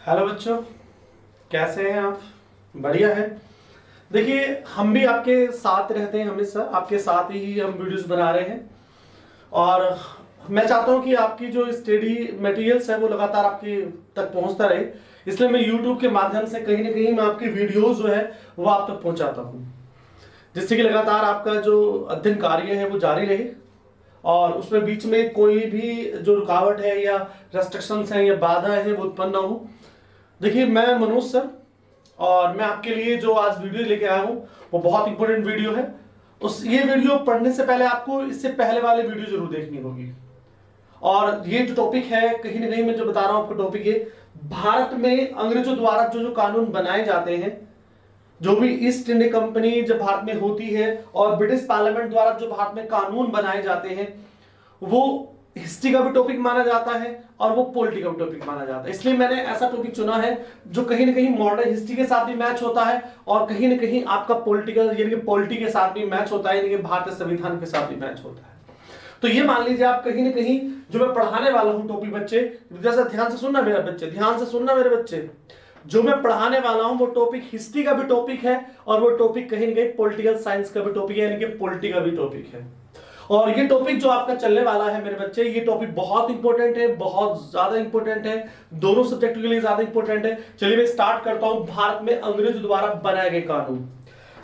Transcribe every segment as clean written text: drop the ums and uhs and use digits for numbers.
Hello बच्चों, कैसे हैं आप? बढ़िया है। देखिए, हम भी आपके साथ रहते हैं, हमेशा आपके साथ ही हम वीडियोस बना रहे हैं। और मैं चाहता हूं कि आपकी जो स्टडी मटेरियल्स है वो लगातार आपके तक पहुंचता रहे। इसलिए मैं यूट्यूब के माध्यम से कहीं ना कहीं मैं आपकी वीडियोस जो है वो आप तक पहुंचाता हूं, जिससे कि लगातार आपका जो अध्ययन कार्य है वो जारी रहे और उसमें बीच में कोई भी जो रुकावट है या रेस्ट्रिक्शंस है या बाधा है वो उत्पन्न ना हो। देखिए, मैं मनोज सर, और मैं आपके लिए जो आज वीडियो लेके आया हूं वो बहुत इंपॉर्टेंट वीडियो है। उस ये वीडियो पढ़ने से पहले आपको इससे पहले वाले वीडियो जरूर देखनी होगी। और ये जो टॉपिक है, कहीं ना कहीं मैं जो बता रहा हूं आपको टॉपिक है, भारत में अंग्रेजों द्वारा जो जो कानून बनाए जाते हैं, जो भी ईस्ट इंडिया कंपनी जब भारत में होती है और ब्रिटिश पार्लियामेंट द्वारा जो भारत में कानून बनाए जाते हैं, वो हिस्ट्री का भी टॉपिक माना जाता है और वो पॉलिटी का भी टॉपिक माना जाता है। इसलिए मैंने ऐसा टॉपिक चुना है जो कहीं ना कहीं मॉडर्न हिस्ट्री के साथ भी मैच होता है और कहीं ना कहीं आपका पॉलिटिकल यानी कि पॉलिटी के साथ भी मैच होता है, यानी कि भारतीय संविधान के साथ भी मैच होता है। तो ये मान लीजिए आप कहीं ना कहीं जो मैं पढ़ाने वाला हूं टॉपिक, बच्चे जैसा ध्यान से सुनना मेरे बच्चे, ध्यान से सुनना मेरे बच्चे, जो मैं पढ़ाने वाला हूं वो टॉपिक हिस्ट्री का भी टॉपिक है और वो टॉपिक कहीं ना कहीं पॉलिटिकल साइंस का भी टॉपिक है, यानी कि पॉलिटी का भी टॉपिक है। और ये टॉपिक जो आपका चलने वाला है मेरे बच्चे, ये टॉपिक बहुत इंपॉर्टेंट है, बहुत ज्यादा इंपॉर्टेंट है, दोनों सब्जेक्ट के लिए ज्यादा इंपॉर्टेंट है। चलिए मैं स्टार्ट करता हूं। भारत में अंग्रेजों द्वारा बनाए गए कानून।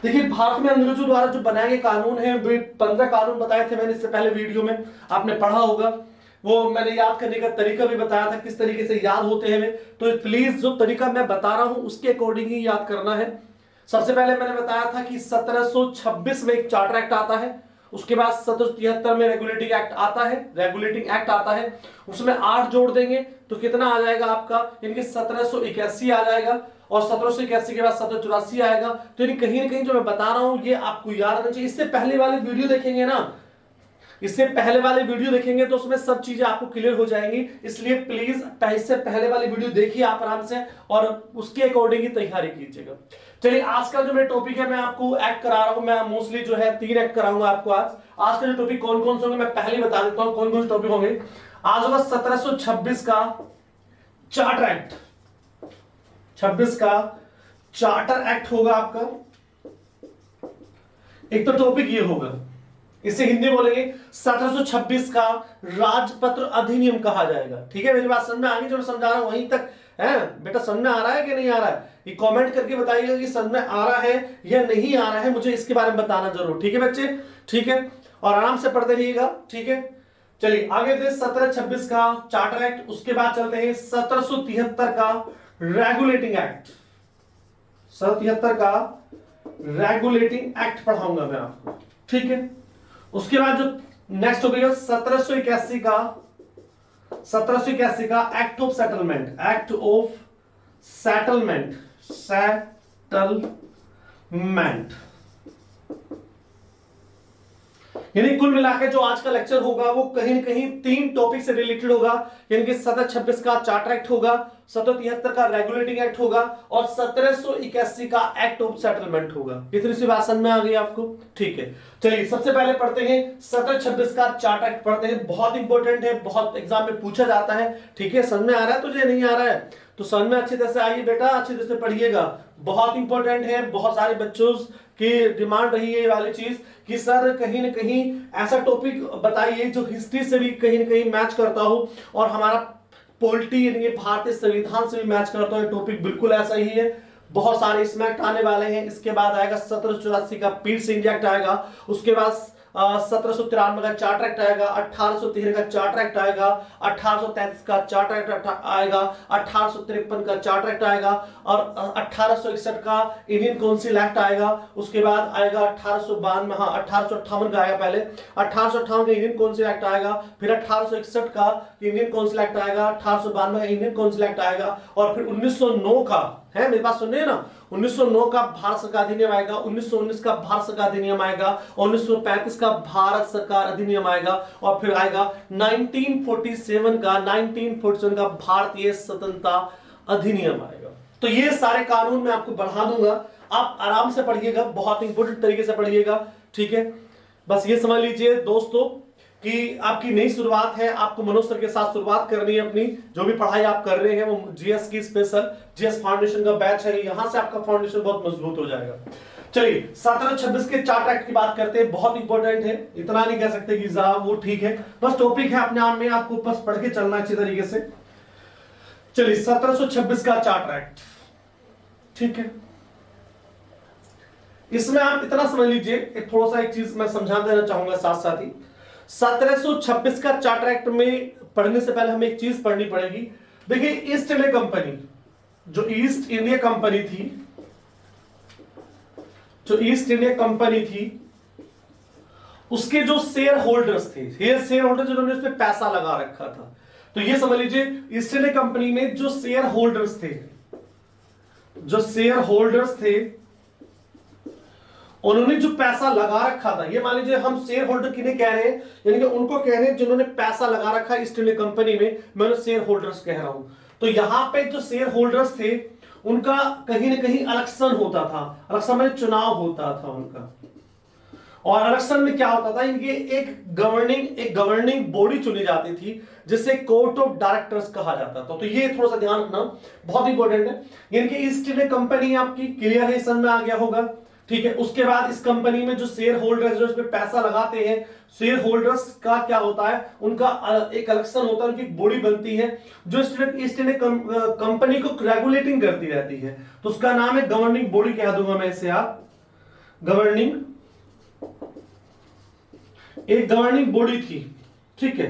देखिए, भारत में अंग्रेजों द्वारा जो बनाए गए कानून हैं, वे 15 कानून बताए थे मैंने इससे पहले वीडियो में, आपने पढ़ा होगा। वो मैंने याद करने का तरीका भी बताया था, किस तरीके से याद होते हैं वे। तो प्लीज जो तरीका मैं बता रहा हूं उसके अकॉर्डिंग ही याद करना है। सबसे पहले मैंने बताया था कि 1726 में एक चार्टर एक्ट आता है, उसके बाद 1773 में रेगुलेटिंग एक्ट आता है, उसमें 8 जोड़ देंगे तो कितना आ जाएगा आपका, यानी कि 1781 आ जाएगा। और 1781 के बाद 1784 आएगा। तो यानी कहीं ना कहीं जो मैं बता रहा हूं ये आपको याद रहना चाहिए। इससे पहले वाले वीडियो देखेंगे ना, इससे पहले वाले वीडियो देखेंगे तो उसमें सब चीजें आपको क्लियर हो जाएंगी। इसलिए प्लीज इससे पहले वाली वीडियो देखिए आप आराम से और उसके अकॉर्डिंग ही तैयारी कीजिएगा। चलिए, आज का जो मेरा टॉपिक है, मैं आपको एक्ट करा रहा हूं। मैं मोस्टली जो है 3 एक्ट कराऊंगा आपको आज का जो टॉपिक कौन कौन से होंगे मैं पहले ही बता देता हूं कौन कौन से टॉपिक होंगे। आज होगा 1726 का चार्टर एक्ट। 26 का चार्टर एक्ट होगा आपका। एक तो टॉपिक ये होगा, इसे हिंदी में बोलेंगे 1726 का राजपत्र अधिनियम कहा जाएगा। ठीक है, मेरी बात समझ में आ गई? जो मैं समझा रहा हूं वहीं तक है बेटा? समझ में आ रहा है कि नहीं आ रहा है? ये कमेंट करके बताइएगा कि समझ में आ रहा है या नहीं आ रहा है, मुझे इसके बारे में बताना जरूर। ठीक है बच्चे? ठीक है, और आराम से पढ़ते रहिएगा। ठीक है, चलिए आगे थे 1726 का चार्टर एक्ट, उसके बाद चलते हैं 1773 का रेगुलेटिंग एक्ट। 1773 का रेगुलेटिंग एक्ट पढ़ाऊंगा मैं आपको। ठीक है, उसके बाद जो नेक्स्ट हो गया 1781 का act of settlement. Act of settlement, यानी कुल मिलाकर जो आज का लेक्चर होगा वो कहीं न कहीं 3 टॉपिक से रिलेटेड होगा, यानी कि 1726 का चार्टर एक्ट होगा, 1773 का रेगुलेटिंग एक्ट होगा और 1781 का एक्ट ऑफ सेटलमेंट होगा। इतनी सी बात समझ में आ गई आपको? ठीक है, चलिए सबसे पहले पढ़ते हैं 1726 का चार्टर एक्ट पढ़ते हैं। बहुत इंपॉर्टेंट है, बहुत एग्जाम में पूछा जाता है। ठीक है, समझ में आ रहा है तुझे? नहीं आ रहा है तो समझ में अच्छी तरह से आइए बेटा, अच्छी तरह से पढ़िएगा। बहुत इंपॉर्टेंट है, बहुत सारे बच्चों की डिमांड रही है ये वाली चीज कि सर कहीं ना कहीं ऐसा टॉपिक बताइए जो हिस्ट्री से भी कहीं ना कहीं मैच करता हो और हमारा पॉलिटी यानी कि भारतीय संविधान से भी मैच करता हो। टॉपिक बिल्कुल ऐसा ही है। बहुत सारे इसमें एक्ट आने वाले हैं। इसके बाद आएगा 1784 का पीट सिंह एक्ट आएगा, उसके बाद 1793 का चार्टर एक्ट आएगा, 1813 का चार्टर एक्ट आएगा, 1833 का चार्टर एक्ट आएगा, 1853 का चार्टर एक्ट आएगा और 1861 का इंडियन काउंसिल एक्ट आएगा। उसके बाद आएगा 1852, हाँ 1858 का आएगा, पहले 1858 का इंडियन काउंसिल एक्ट आएगा, फिर 1861 का इंडियन काउंसिल एक्ट आएगा, 1852 का इंडियन काउंसिल एक्ट आएगा और फिर 1909 का है, मेरी बात सुनिए ना, 1909 का भारत सरकार अधिनियम आएगा, 1919 का भारत सरकार अधिनियम आएगा, 1935 का भारत सरकार अधिनियम आएगा और फिर आएगा 1947 का भारतीय स्वतंत्रता अधिनियम आएगा। तो ये सारे कानून मैं आपको बढ़ा दूंगा, आप आराम से पढ़िएगा, बहुत इंपॉर्टेंट तरीके से पढ़िएगा। ठीक है, बस ये समझ लीजिए दोस्तों कि आपकी नई शुरुआत है, आपको मनोज सर के साथ शुरुआत करनी है अपनी, जो भी पढ़ाई आप कर रहे हैं वो जीएस की स्पेशल जीएस फाउंडेशन का बैच है, यहां से आपका फाउंडेशन बहुत मजबूत हो जाएगा। चलिए 1726 के चार्ट एक्ट की बात करते हैं, बहुत इंपॉर्टेंट है, इतना नहीं कह सकते कि वो ठीक है, बस टॉपिक है अपने आप में, आपको बस पढ़ के चलना अच्छी तरीके से। चलिए 1726 का चार्ट एक्ट, ठीक है, इसमें आप इतना समझ लीजिए, थोड़ा सा एक चीज मैं समझा देना चाहूंगा साथ साथ ही। 1726 का चार्टर एक्ट में पढ़ने से पहले हमें एक चीज पढ़नी पड़ेगी। देखिए ईस्ट इंडिया कंपनी, जो ईस्ट इंडिया कंपनी थी, जो ईस्ट इंडिया कंपनी थी, उसके जो शेयर होल्डर्स थे, ये शेयर होल्डर जिन्होंने उस पर पैसा लगा रखा था, तो ये समझ लीजिए ईस्ट इंडिया कंपनी में जो शेयर होल्डर्स थे, जो शेयर होल्डर्स थे, उन्होंने जो पैसा लगा रखा था, ये मान लीजिए हम शेयर होल्डर किन्हें कह रहे हैं, यानी कि उनको कह रहे हैं जिन्होंने पैसा लगा रखा ईस्ट इंडिया कंपनी में, मैं उन्हें शेयर होल्डर्स कह रहा हूं। तो यहां पे जो शेयर होल्डर्स थे उनका कहीं ना कहीं इलेक्शन होता था, इलेक्शन में चुनाव होता था उनका, और इलेक्शन में क्या होता था, इनकी एक गवर्निंग बॉडी चुनी जाती थी जिसे कोर्ट ऑफ डायरेक्टर्स कहा जाता था। तो ये थोड़ा सा ध्यान रखना, बहुत इंपॉर्टेंट है। यानी कि ईस्ट इंडिया कंपनी आपकी क्लियर है, समझ में आ गया होगा, ठीक है। उसके बाद इस कंपनी में जो शेयर होल्डर्स जो इसमें पैसा लगाते हैं, शेयर होल्डर्स का क्या होता है, उनका एक इलेक्शन होता है, उनकी एक बॉडी बनती है जो ईस्ट इंडिया कंपनी को रेगुलेटिंग करती रहती है, तो उसका नाम है गवर्निंग बॉडी, कह दूंगा मैं इसे, आप गवर्निंग, एक गवर्निंग बॉडी थी, ठीक है,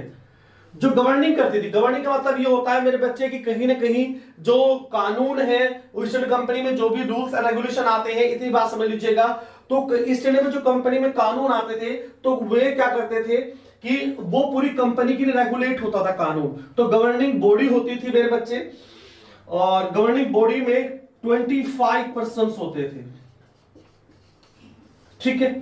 जो गवर्निंग करती थी। गवर्निंग का मतलब ये होता है मेरे बच्चे कि कहीं ना कहीं जो कानून है ईस्ट इंडिया कंपनी में, जो भी रूल्स एंड रेगुलेशन आते हैं, इतनी बात समझ लीजिएगा, तो ईस्ट इंडिया में जो कंपनी में कानून आते थे तो वे क्या करते थे कि वो पूरी कंपनी के लिए रेगुलेट होता था कानून। तो गवर्निंग बॉडी होती थी मेरे बच्चे, और गवर्निंग बॉडी में 25% होते थे, ठीक है।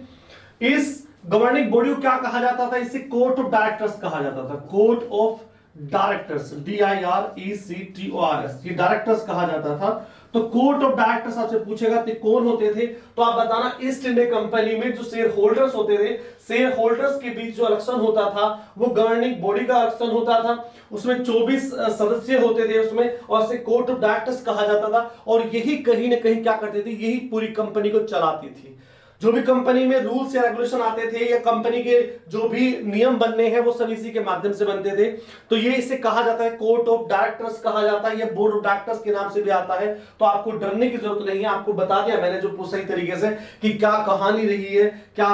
इस गवर्निंग बॉडी को क्या कहा जाता था, इसे कोर्ट ऑफ डायरेक्टर्स कहा जाता था, कोर्ट ऑफ डायरेक्टर्स, DIRECTORS, ये डायरेक्टर्स कहा जाता था। तो कोर्ट ऑफ डायरेक्टर्स आपसे पूछेगा तो कौन होते थे, तो आप बताना ईस्ट इंडिया कंपनी में जो शेयर होल्डर्स होते थे, शेयर होल्डर्स के बीच जो इलेक्शन होता था वो गवर्निंग बॉडी का इलेक्शन होता था, उसमें 24 सदस्य होते थे उसमें, और उसे कोर्ट ऑफ डायरेक्टर्स कहा जाता था। और यही कहीं ना कहीं क्या करते थे, यही पूरी कंपनी को चलाती थी। जो भी कंपनी में रूल्स या रेगुलेशन आते थे या कंपनी के जो भी नियम बनने हैं वो सब इसी के माध्यम से बनते थे। तो ये इसे कहा जाता है कोर्ट ऑफ डायरेक्टर्स कहा जाता है, या बोर्ड ऑफ डायरेक्टर्स के नाम से भी आता है। तो आपको डरने की जरूरत नहीं है, आपको बता दिया मैंने जो सही तरीके से कि क्या कहानी रही है, क्या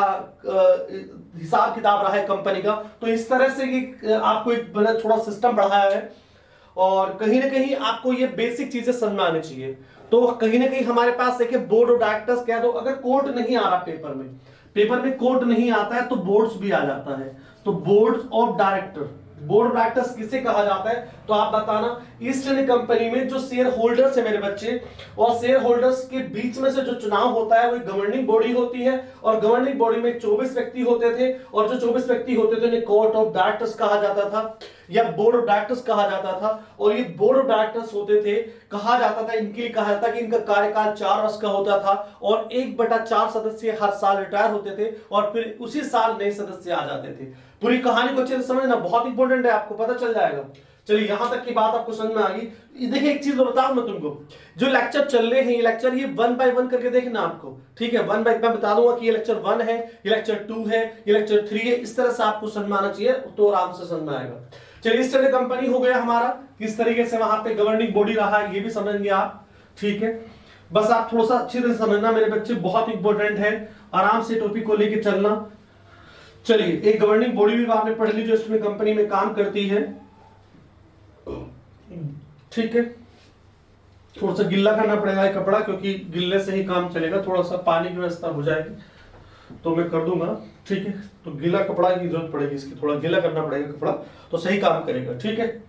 हिसाब किताब रहा है कंपनी का। तो इस तरह से आपको एक मैंने थोड़ा सिस्टम बढ़ाया है, और कहीं ना कहीं आपको ये बेसिक चीजें समझ में आनी चाहिए। तो कहीं ना कहीं हमारे पास देखिए बोर्ड ऑफ डायरेक्टर्स कह दो, अगर कोर्ट नहीं आ रहा पेपर में कोर्ट नहीं आता है तो बोर्ड्स भी आ जाता है। तो board of director, board of directors किसे कहा जाता है, तो आप बताना ईस्ट इंडिया कंपनी में जो शेयर होल्डर्स है मेरे बच्चे, और शेयर होल्डर्स के बीच में से जो चुनाव होता है वो गवर्निंग बॉडी होती है, और गवर्निंग बॉडी में 24 व्यक्ति होते थे, और जो 24 व्यक्ति होते थे उन्हें कोर्ट ऑफ डायरेक्टर्स कहा जाता था या बोर्ड ऑफ डायरेक्टर्स कहा जाता था। और ये बोर्ड ऑफ डायरेक्टर्स होते थे, कहा जाता था, इनके लिए कहा जाता कि इनका कार्यकाल 4 वर्ष का होता था, और 1/4 सदस्य हर साल रिटायर होते थे, और फिर उसी साल नए सदस्य आ जाते थे। पूरी कहानी को अच्छे से समझना, बहुत इंपॉर्टेंट है, आपको पता चल जाएगा। चलिए यहां तक की बात आपको समझ में आ गई। देखिए एक चीज बताऊं मैं तुमको, जो लेक्चर चल रहे हैं ये लेक्चर, ये 1 बाय 1 करके देखना आपको, ठीक है। 1 बाय मैं बता दूंगा कि ये लेक्चर 1 है, ये लेक्चर 2 है, ये लेक्चर 3 है, इस तरह से आपको समझ में आना चाहिए, तो आराम से समझ में आएगा। चलिए इस तरह कंपनी हो गया हमारा, किस तरीके से वहां पे गवर्निंग बॉडी रहा है ये भी समझेंगे आप, ठीक है। बस आप थोड़ा सा अच्छी तरह से समझना मेरे बच्चे, बहुत इंपॉर्टेंट है, आराम से टॉपिक को लेके चलना। चलिए एक गवर्निंग बॉडी भी आपने पढ़ ली जो इसमें कंपनी में काम करती है, ठीक है। थोड़ा सा गिल्ला करना पड़ेगा कपड़ा, क्योंकि गिल्ले से ही काम चलेगा, थोड़ा सा पानी की व्यवस्था हो जाएगी तो मैं कर दूंगा, ठीक है। तो गीला कपड़ा की जरूरत पड़ेगी, इसकी थोड़ा गीला करना पड़ेगा कपड़ा, तो सही काम करेगा, ठीक है।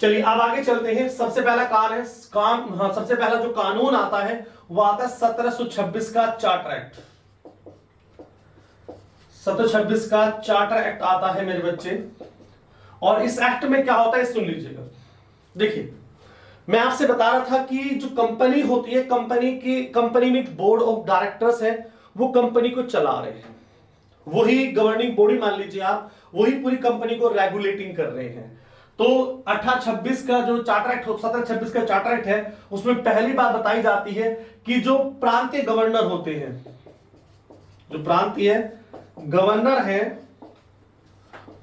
चलिए अब आगे चलते हैं। सबसे पहला सबसे पहला जो कानून आता है वो आता है 1726 का चार्टर एक्ट। 1726 का चार्टर एक्ट आता है मेरे बच्चे, और इस एक्ट में क्या होता है सुन लीजिएगा। देखिए मैं आपसे बता रहा था कि जो कंपनी होती है, कंपनी में बोर्ड ऑफ डायरेक्टर्स है, वो कंपनी को चला रहे हैं, वही गवर्निंग बॉडी मान लीजिए आप, वही पूरी कंपनी को रेगुलेटिंग कर रहे हैं। तो 1826 का जो चार्टर एक्ट 1726 का चार्टर एक्ट है, उसमें पहली बात बताई जाती है कि जो प्रांतीय गवर्नर होते हैं, जो प्रांतीय गवर्नर हैं,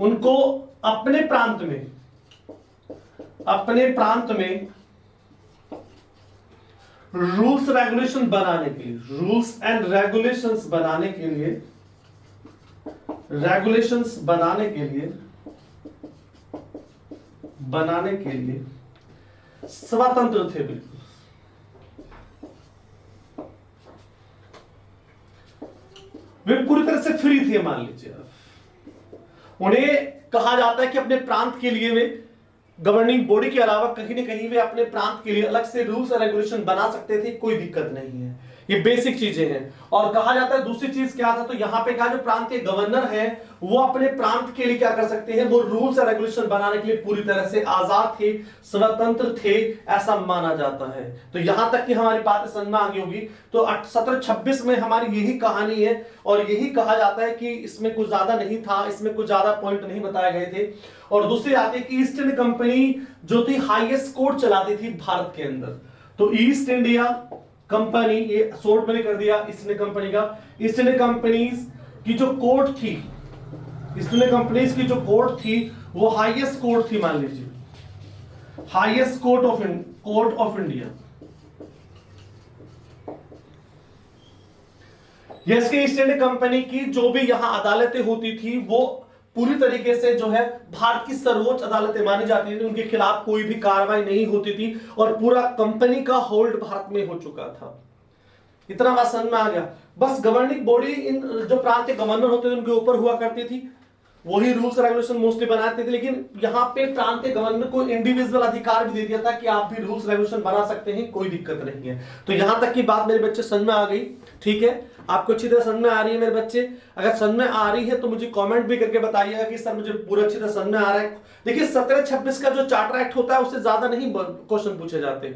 उनको अपने प्रांत में रूल्स रेगुलेशन बनाने के लिए, रूल्स एंड रेगुलेशंस बनाने के लिए स्वतंत्र थे, बिल्कुल। वे पूरी तरह से फ्री थे, मान लीजिए आप। उन्हें कहा जाता है कि अपने प्रांत के लिए वे गवर्निंग बॉडी के अलावा कहीं ना कहीं वे अपने प्रांत के लिए अलग से रूल्स और रेगुलेशन बना सकते थे, कोई दिक्कत नहीं है। ये बेसिक चीजें हैं। और कहा जाता है दूसरी चीज क्या था, तो यहां पे कहा जो प्रांतीय गवर्नर है वो अपने प्रांत के लिए क्या कर सकते हैं, वो रूल्स और रेगुलेशन बनाने के लिए पूरी तरह से आजाद थे, स्वतंत्र थे, ऐसा माना जाता है। तो यहां तक कि हमारी बात समझ में आ गई होगी। तो 1726 में हमारी यही कहानी है और यही कहा जाता है कि इसमें कुछ ज्यादा नहीं था, इसमें कुछ ज्यादा पॉइंट नहीं बताए गए थे। और दूसरी आती है कि ईस्ट इंडिया कंपनी जो थी हाईएस्ट कोर्ट चलाती थी भारत के अंदर। तो ईस्ट इंडिया कंपनी, ये शॉर्ट मैंने कर दिया ईस्ट इंडिया कंपनी का। ईस्ट इंडिया कंपनीज की जो कोर्ट थी, ईस्ट इंडिया कंपनीज की जो कोर्ट थी वो हाईएस्ट कोर्ट थी, मान लीजिए हाईएस्ट कोर्ट ऑफ इंडिया। इसके ईस्ट इंडिया कंपनी की जो भी यहां अदालतें होती थी वो पूरी तरीके से जो है भारत की सर्वोच्च अदालतें मानी जाती थी, उनके खिलाफ कोई भी कार्रवाई नहीं होती थी और पूरा कंपनी का होल्ड भारत में हो चुका था। इतना बात समझ में आ गया। बस गवर्निंग बॉडी इन जो प्रांतीय गवर्नर होते थे उनके ऊपर हुआ करती थी, वही रूल्स रेगुलेशन मोस्टली बनाते थे। लेकिन यहाँ पे प्रांतीय गवर्नर को इंडिविजुअल अधिकार भी दे दिया था कि आप भी रूल्स रेगुलेशन बना सकते हैं, कोई दिक्कत नहीं है। तो यहां तक की बात मेरे बच्चे समझ में आ गई, ठीक है? आपको अच्छी तरह समझ में आ रही है मेरे बच्चे? अगर समझ में आ रही है तो मुझे कमेंट भी करके बताइएगा कि सर मुझे पूरा अच्छी तरह समझ में आ रहा है। देखिए 1726 का जो चार्टर एक्ट होता है उससे ज्यादा नहीं क्वेश्चन पूछे जाते।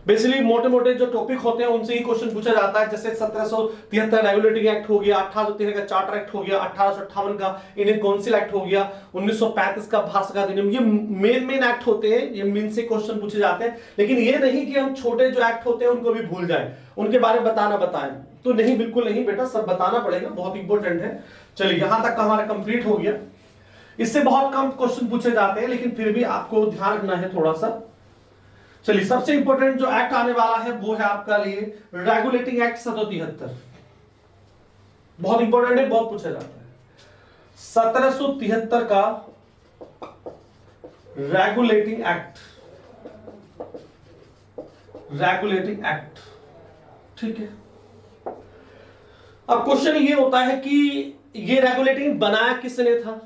बेसिकली मोटे मोटे जो टॉपिक होते हैं उनसे ही क्वेश्चन पूछा जाता है। जैसे 1773 रेगुलेटिंग एक्ट हो गया, 1813 का चार्टर एक्ट हो गया, 1858 का इंडियन काउंसिल एक्ट हो गया, 1935 का भारत का अधिनियम। ये मेन एक्ट होते हैं, ये मेन से क्वेश्चन पूछे जाते हैं। लेकिन ये नहीं कि हम छोटे जो एक्ट होते हैं उनको भी भूल जाए, उनके बारे में बताएं तो नहीं, बिल्कुल नहीं बेटा, सब बताना पड़ेगा, बहुत इंपॉर्टेंट है। चलिए यहां तक हमारा कंप्लीट हो गया। इससे बहुत कम क्वेश्चन पूछे जाते हैं लेकिन फिर भी आपको ध्यान रखना है थोड़ा सा। चलिए सबसे इंपॉर्टेंट जो एक्ट आने वाला है वो है आपका लिए रेगुलेटिंग एक्ट 1773। बहुत इंपॉर्टेंट है, बहुत पूछा जाता है। 1773 का रेगुलेटिंग एक्ट, ठीक है। अब क्वेश्चन ये होता है कि ये रेगुलेटिंग बनाया किसने था?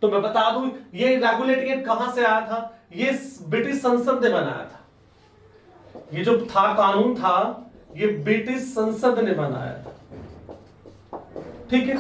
तो मैं बता दूं ये रेगुलेटिंग एक्ट कहां से आया था। ये ब्रिटिश संसद ने बनाया था। ये जो था कानून था ये ब्रिटिश संसद ने बनाया था, ठीक है।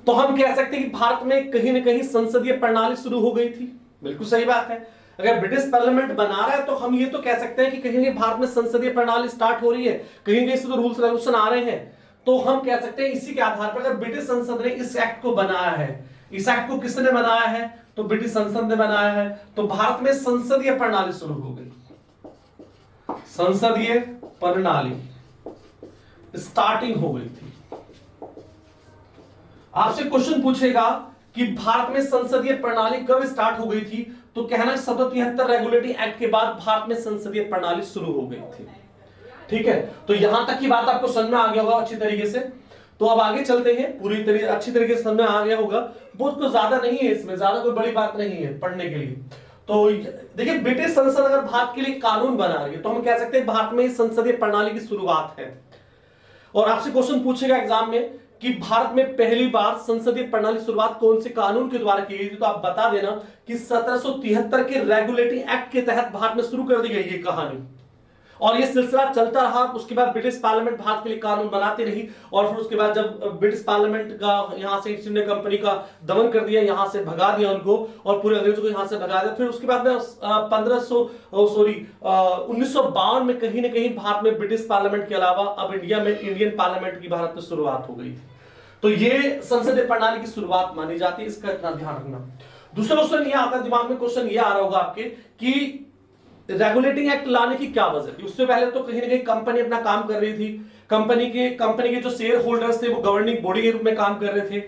तो हम कह सकते हैं कि भारत में कहीं ना कहीं संसदीय प्रणाली शुरू हो गई थी। बिल्कुल सही बात है। अगर ब्रिटिश पार्लियामेंट बना रहा है तो हम ये तो कह सकते हैं कि कहीं ना भारत में संसदीय प्रणाली स्टार्ट हो रही है, कहीं कहीं से तो रूल्स रेगुलेशन आ रहे हैं। तो हम कह सकते हैं इसी के आधार पर अगर ब्रिटिश संसद ने इस एक्ट को बनाया है, इस एक्ट को किसने बनाया है? तो ब्रिटिश संसद ने बनाया है। तो भारत में संसदीय प्रणाली शुरू हो गई, संसदीय प्रणाली स्टार्टिंग हो गई थी। आपसे क्वेश्चन पूछेगा कि भारत में संसदीय प्रणाली कब स्टार्ट हो गई थी, तो कहना 1773 रेगुलेटिंग एक्ट के बाद भारत में संसदीय प्रणाली शुरू हो गई थी, ठीक है। तो यहां तक की बात आपको समझ में आ गया होगा अच्छी तरीके से। तो अब आगे चलते हैं, पूरी तरीके अच्छी तरीके से समझ में आ गया होगा। बहुत तो ज्यादा नहीं है, इसमें ज्यादा कोई बड़ी बात नहीं है पढ़ने के लिए। तो देखिए ब्रिटिश संसद अगर भारत के लिए कानून बना रही है तो हम कह सकते हैं भारत में संसदीय प्रणाली की शुरुआत है। और आपसे क्वेश्चन पूछेगा एग्जाम में कि भारत में पहली बार संसदीय प्रणाली शुरुआत कौन से कानून के द्वारा की गई थी, तो आप बता देना कि 1773 के रेगुलेटिंग एक्ट के तहत भारत में शुरू कर दी गई ये कहानी। और ये सिलसिला चलता रहा। उसके बाद ब्रिटिश पार्लियामेंट भारत के लिए कानून बनाती रही और फिर उसके बाद जब ब्रिटिश पार्लियामेंट का यहां से ईस्ट इंडिया कंपनी का दमन कर दिया, यहां से भगा दिया उनको और पूरे अंग्रेजों को यहां से भगा दिया। फिर उसके बाद में 1952 में कहीं ना कहीं भारत में ब्रिटिश पार्लियामेंट के अलावा अब इंडिया में इंडियन पार्लियामेंट की भारत में शुरुआत हो गई थी। तो ये संसदीय प्रणाली की शुरुआत मानी जाती है, इसका इतना ध्यान रखना। दूसरा क्वेश्चन ये आता है दिमाग में, क्वेश्चन ये आ रहा होगा आपके कि रेगुलेटिंग एक्ट लाने की क्या वजह थी। उससे पहले तो कहीं ना कहीं कंपनी अपना काम कर रही थी, कंपनी के जो शेयर होल्डर्स थे वो गवर्निंग बॉडी के रूप में काम कर रहे थे।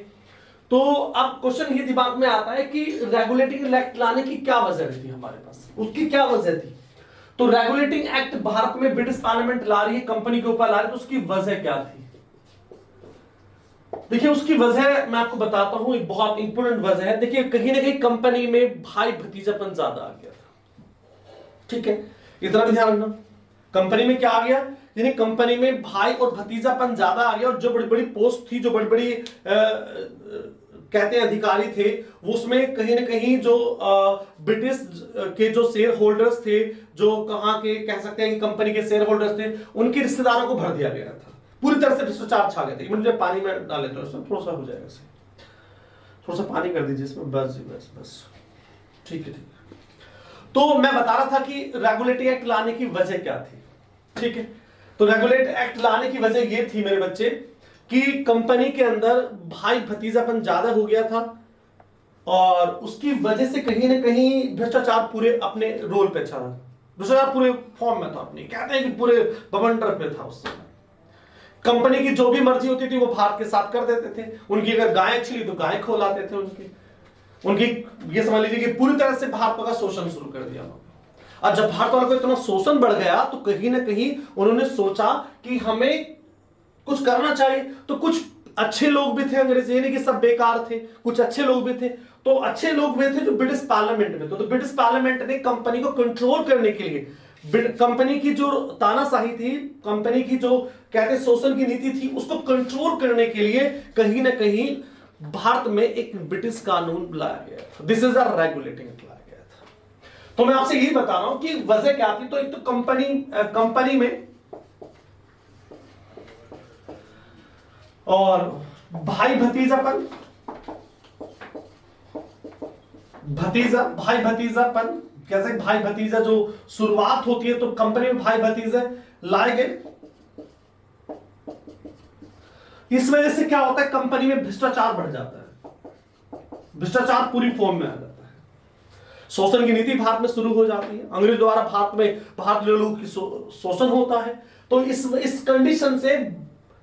तो अब क्वेश्चन ये दिमाग में आता है कि रेगुलेटिंग एक्ट लाने की क्या वजह थी हमारे पास, उसकी क्या वजह थी। तो रेगुलेटिंग एक्ट भारत में ब्रिटिश पार्लियामेंट ला रही है, कंपनी के ऊपर ला रही है, तो उसकी वजह क्या थी। देखिए उसकी वजह मैं आपको बताता हूं, एक बहुत इंपॉर्टेंट वजह है। देखिए कहीं ना कहीं कंपनी में भाई भतीजापन ज्यादा आ गया था, ठीक है, इतना भी ध्यान रखना। कंपनी में क्या आ गया, यानी कंपनी में भाई और भतीजापन ज्यादा आ गया, और जो बड़ी बड़ी पोस्ट थी, जो बड़ी बड़ी कहते हैं अधिकारी थे, वो उसमें कहीं ना कहीं जो ब्रिटिश के जो शेयर होल्डर्स थे, जो कहां के कह सकते हैं कि कंपनी के शेयर होल्डर्स थे, उनके रिश्तेदारों को भर दिया गया था। पूरी तरह से भ्रष्टाचार छा गया था। मुझे पानी में डाल लेते हो, थोड़ा सा हो जाएगा, थोड़ा सा पानी कर दीजिए इसमें, बस जी बस बस, ठीक है ठीक है। तो मैं बता रहा था कि रेगुलेटिंग एक्ट लाने की वजह क्या थी, ठीक है। तो रेगुलेट एक्ट लाने की वजह ये थी मेरे बच्चे कि कंपनी के अंदर भाई भतीजापन ज्यादा हो गया था, और उसकी वजह से कहीं ना कहीं भ्रष्टाचार पूरे अपने रोल पे था, भ्रष्टाचार पूरे फॉर्म में था, अपने कहते हैं कि पूरे बवंडर पे था। उससे कंपनी की जो भी मर्जी होती थी वो भारत के साथ कर देते थे। उनकी अगर गाय अच्छी तो गाय खोलाते थे उनकी ये समझ लीजिए कि पूरी तरह से भारत का शोषण शुरू कर दिया। और जब भारत वालों को इतना शोषण बढ़ गया तो कहीं ना कहीं उन्होंने सोचा कि हमें कुछ करना चाहिए। तो कुछ अच्छे लोग भी थे अंग्रेज, यानी कि सब बेकार थे, कुछ अच्छे लोग भी थे। तो अच्छे लोग भी थे जो ब्रिटिश पार्लियामेंट में थे। तो ब्रिटिश पार्लियामेंट ने कंपनी को कंट्रोल करने के लिए, कंपनी की जो तानाशाही थी, कंपनी की जो कहते शोषण की नीति थी, उसको कंट्रोल करने के लिए कहीं ना कहीं भारत में एक ब्रिटिश कानून लाया गया था। This is a regulating act लाया गया था। तो मैं आपसे यही बता रहा हूं कि वजह क्या थी। तो एक तो कंपनी में और भाई भतीजापन, भाई भतीजापन, कैसे भाई भतीजा जो शुरुआत होती है, तो कंपनी में भाई भतीजे लाए गए। इस वजह से क्या होता है, कंपनी में भ्रष्टाचार बढ़ जाता है, भ्रष्टाचार पूरी फॉर्म में आ जाता है, शोषण की नीति भारत में शुरू हो जाती है, अंग्रेज द्वारा भारत लोगों की शोषण होता है। तो इस कंडीशन से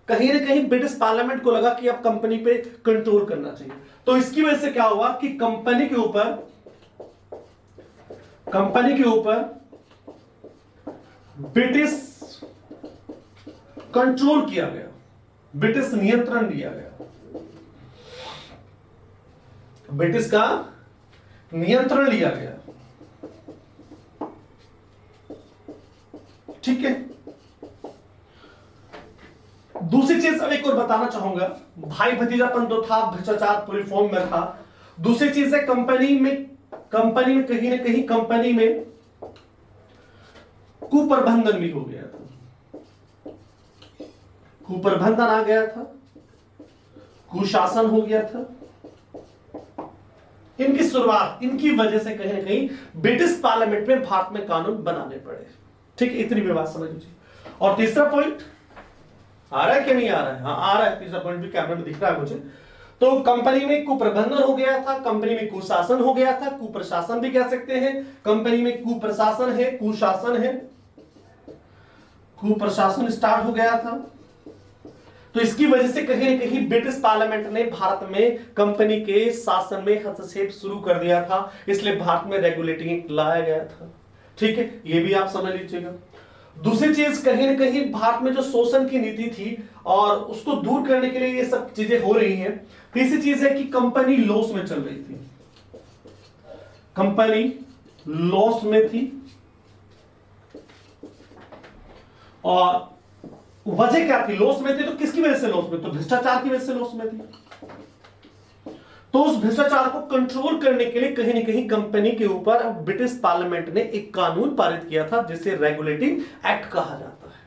कहीं ना कहीं ब्रिटिश पार्लियामेंट को लगा कि अब कंपनी पे कंट्रोल करना चाहिए। तो इसकी वजह से क्या हुआ कि कंपनी के ऊपर ब्रिटिश कंट्रोल किया गया, ब्रिटिश नियंत्रण दिया गया, ब्रिटिश का नियंत्रण लिया गया, ठीक है। दूसरी चीज अब एक और बताना चाहूंगा, भाई भतीजापन तो था, भ्रष्टाचार पूरी फॉर्म में था। दूसरी चीज है कंपनी में कहीं ना कहीं कंपनी में कुप्रबंधन भी हो गया था, कुप्रबंधन आ गया था, कुशासन हो गया था। इनकी शुरुआत, इनकी वजह से कहीं ना कहीं ब्रिटिश पार्लियामेंट में भारत में कानून बनाने पड़े, ठीक है। इतनी भी बात समझ लीजिए। और तीसरा पॉइंट आ रहा है कि नहीं आ रहा है? हाँ आ रहा है, तीसरा पॉइंट भी कैमरे में दिख रहा है मुझे। तो कंपनी में कुप्रबंधन हो गया था, कंपनी में कुशासन हो गया था, कुप्रशासन भी कह सकते हैं। कंपनी में कुप्रशासन है, कुशासन है, कुप्रशासन स्टार्ट हो गया था। तो इसकी वजह से कहीं ना कहीं ब्रिटिश पार्लियामेंट ने भारत में कंपनी के शासन में हस्तक्षेप शुरू कर दिया था, इसलिए भारत में रेगुलेटिंग एक्ट लाया गया था, ठीक है। ये भी आप समझ लीजिएगा। दूसरी चीज, कहीं ना कहीं भारत में जो शोषण की नीति थी और उसको दूर करने के लिए ये सब चीजें हो रही हैं। तीसरी चीज है कि कंपनी लॉस में चल रही थी, कंपनी लॉस में थी। और वजह क्या थी, लॉस में थी तो किसकी वजह से लॉस में? तो भ्रष्टाचार की वजह से लॉस में थी। तो उस भ्रष्टाचार को कंट्रोल करने के लिए कहीं ना कहीं कंपनी के ऊपर ब्रिटिश पार्लियामेंट ने एक कानून पारित किया था जिसे रेगुलेटिंग एक्ट कहा जाता है।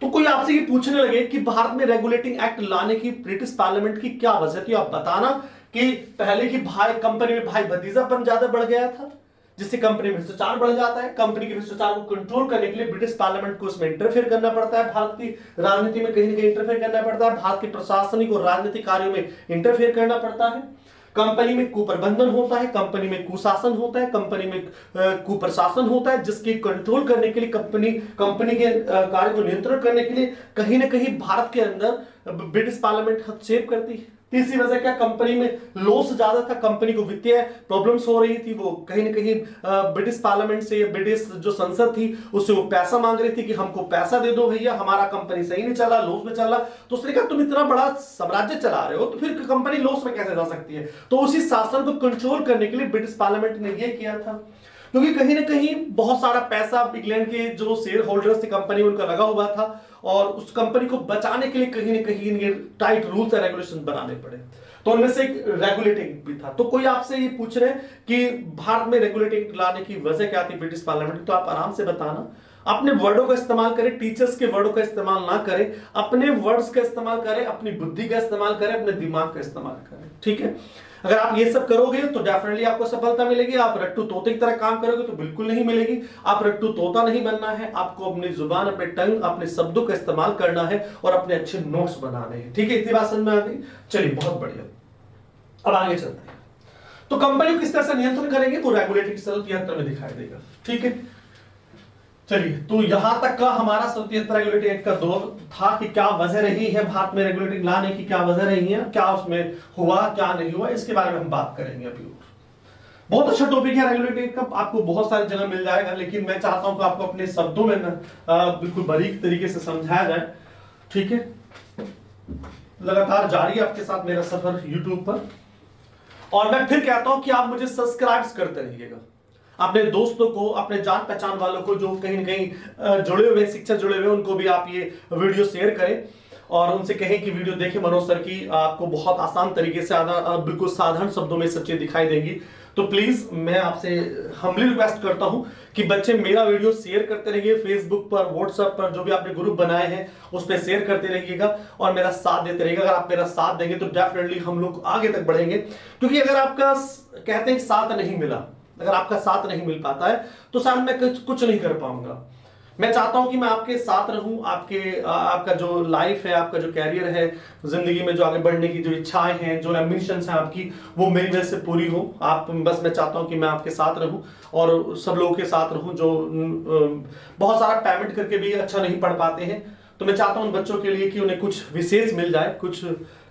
तो कोई आपसे ये पूछने लगे कि भारत में रेगुलेटिंग एक्ट लाने की ब्रिटिश पार्लियामेंट की क्या वजह थी, आप बताना कि पहले की कंपनी में भाई भतीजापन ज्यादा बढ़ गया था, जिससे कंपनी में भ्रष्टाचार बढ़ जाता है। कंपनी के भ्रष्टाचार को कंट्रोल करने के लिए ब्रिटिश पार्लियामेंट को उसमें इंटरफेयर करना पड़ता है, भारत की राजनीति में कहीं ना कहीं इंटरफेयर करना पड़ता है, भारत के प्रशासनिक और राजनीतिक कार्यों में इंटरफेयर करना पड़ता है। कंपनी में कुप्रबंधन होता है, कंपनी में कुशासन होता है, कंपनी में कुप्रशासन होता है, जिसकी कंट्रोल करने के लिए कंपनी के कार्य को नियंत्रण करने के लिए कहीं ना कहीं भारत के अंदर ब्रिटिश पार्लियामेंट हस्तक्षेप करती है। तीसरी वजह क्या, कंपनी में लॉस ज्यादा था, कंपनी को वित्तीय प्रॉब्लम्स हो रही थी, वो कहीं ना कहीं ब्रिटिश पार्लियामेंट से, ब्रिटिश जो संसद थी उससे वो पैसा मांग रही थी कि हमको पैसा दे दो भैया, हमारा कंपनी सही नहीं चला, लॉस में चला। तो उसने कहा तुम इतना बड़ा साम्राज्य चला रहे हो तो फिर कंपनी लॉस में कैसे जा सकती है। तो उसी शासन को कंट्रोल करने के लिए ब्रिटिश पार्लियामेंट ने यह किया था, क्योंकि कहीं ना कहीं बहुत सारा पैसा इंग्लैंड के जो शेयर होल्डर्स थे कंपनी में उनका लगा हुआ था, और उस कंपनी को बचाने के लिए कहीं ना कहीं टाइट रूल्स एंड रेगुलेशन बनाने पड़े। तो उनमें से एक रेगुलेटिंग भी था। तो कोई आपसे ये पूछ रहे कि भारत में रेगुलेटिंग लाने की वजह क्या थी ब्रिटिश पार्लियामेंट, तो आप आराम से बताना, अपने वर्डों का इस्तेमाल करें, टीचर्स के वर्डों का इस्तेमाल ना करें, अपने वर्ड्स का इस्तेमाल करें, अपनी बुद्धि का इस्तेमाल करें, अपने दिमाग का इस्तेमाल करें। ठीक है, अगर आप ये सब करोगे तो डेफिनेटली आपको सफलता मिलेगी। आप रट्टू तोते की तरह काम करोगे तो बिल्कुल नहीं मिलेगी। आप रट्टू तोता नहीं बनना है, आपको अपनी जुबान, अपने टंग, अपने शब्दों का इस्तेमाल करना है और अपने अच्छे नोट्स बनाने हैं। ठीक है, इतनी बात समझ में आ गई? चलिए, बहुत बढ़िया, अब आगे चलते हैं। तो कंपनी को किस तरह से नियंत्रण करेंगे तो रेगुलेटरी सल 73 में दिखाई देगा। ठीक है, चलिए, तो यहां तक का हमारा 73 रेगुलेटरी एक्ट का दौर था कि क्या वजह रही है भारत में रेगुलेटरी लाने की, क्या वजह रही है, क्या उसमें हुआ क्या नहीं हुआ, इसके बारे में हम बात करेंगे अभी। बहुत अच्छा टॉपिक है रेगुलेटरी एक्ट का, आपको बहुत सारी जगह मिल जाएगा, लेकिन मैं चाहता हूं कि आपको अपने शब्दों में बिल्कुल बारीक तरीके से समझाया जाए। ठीक है, लगातार जारी है आपके साथ मेरा सफर यूट्यूब पर, और मैं फिर कहता हूं कि आप मुझे सब्सक्राइब करते रहिएगा, अपने दोस्तों को, अपने जान पहचान वालों को जो कहीं ना कहीं जुड़े हुए शिक्षक जुड़े हुए, उनको भी आप ये वीडियो शेयर करें और उनसे कहें कि वीडियो देखें मनोज सर की, आपको बहुत आसान तरीके से बिल्कुल साधारण शब्दों में सब चीज दिखाई देगी। तो प्लीज मैं आपसे हम्बली रिक्वेस्ट करता हूं कि बच्चे मेरा वीडियो शेयर करते रहिए, फेसबुक पर, व्हाट्सएप पर, जो भी आपने ग्रुप बनाए हैं उस पर शेयर करते रहिएगा और मेरा साथ देते रहिएगा। अगर आप मेरा साथ देंगे तो डेफिनेटली हम लोग आगे तक बढ़ेंगे, क्योंकि अगर आपका कहते हैं साथ नहीं मिला, अगर आपका साथ नहीं मिल पाता है तो शायद मैं कुछ नहीं कर पाऊंगा। मैं चाहता हूं कि मैं आपके साथ रहूं, आपका जो लाइफ है, आपका जो कैरियर है, जिंदगी में जो आगे बढ़ने की जो इच्छाएं हैं, जो एम्बिशंस हैं आपकी, वो मेरी वजह से पूरी हो। आप बस, मैं चाहता हूं कि मैं आपके साथ रहूं और सब लोगों के साथ रहूं जो बहुत सारा पेमेंट करके भी अच्छा नहीं पढ़ पाते हैं। तो मैं चाहता हूं उन बच्चों के लिए कि उन्हें कुछ विशेष मिल जाए, कुछ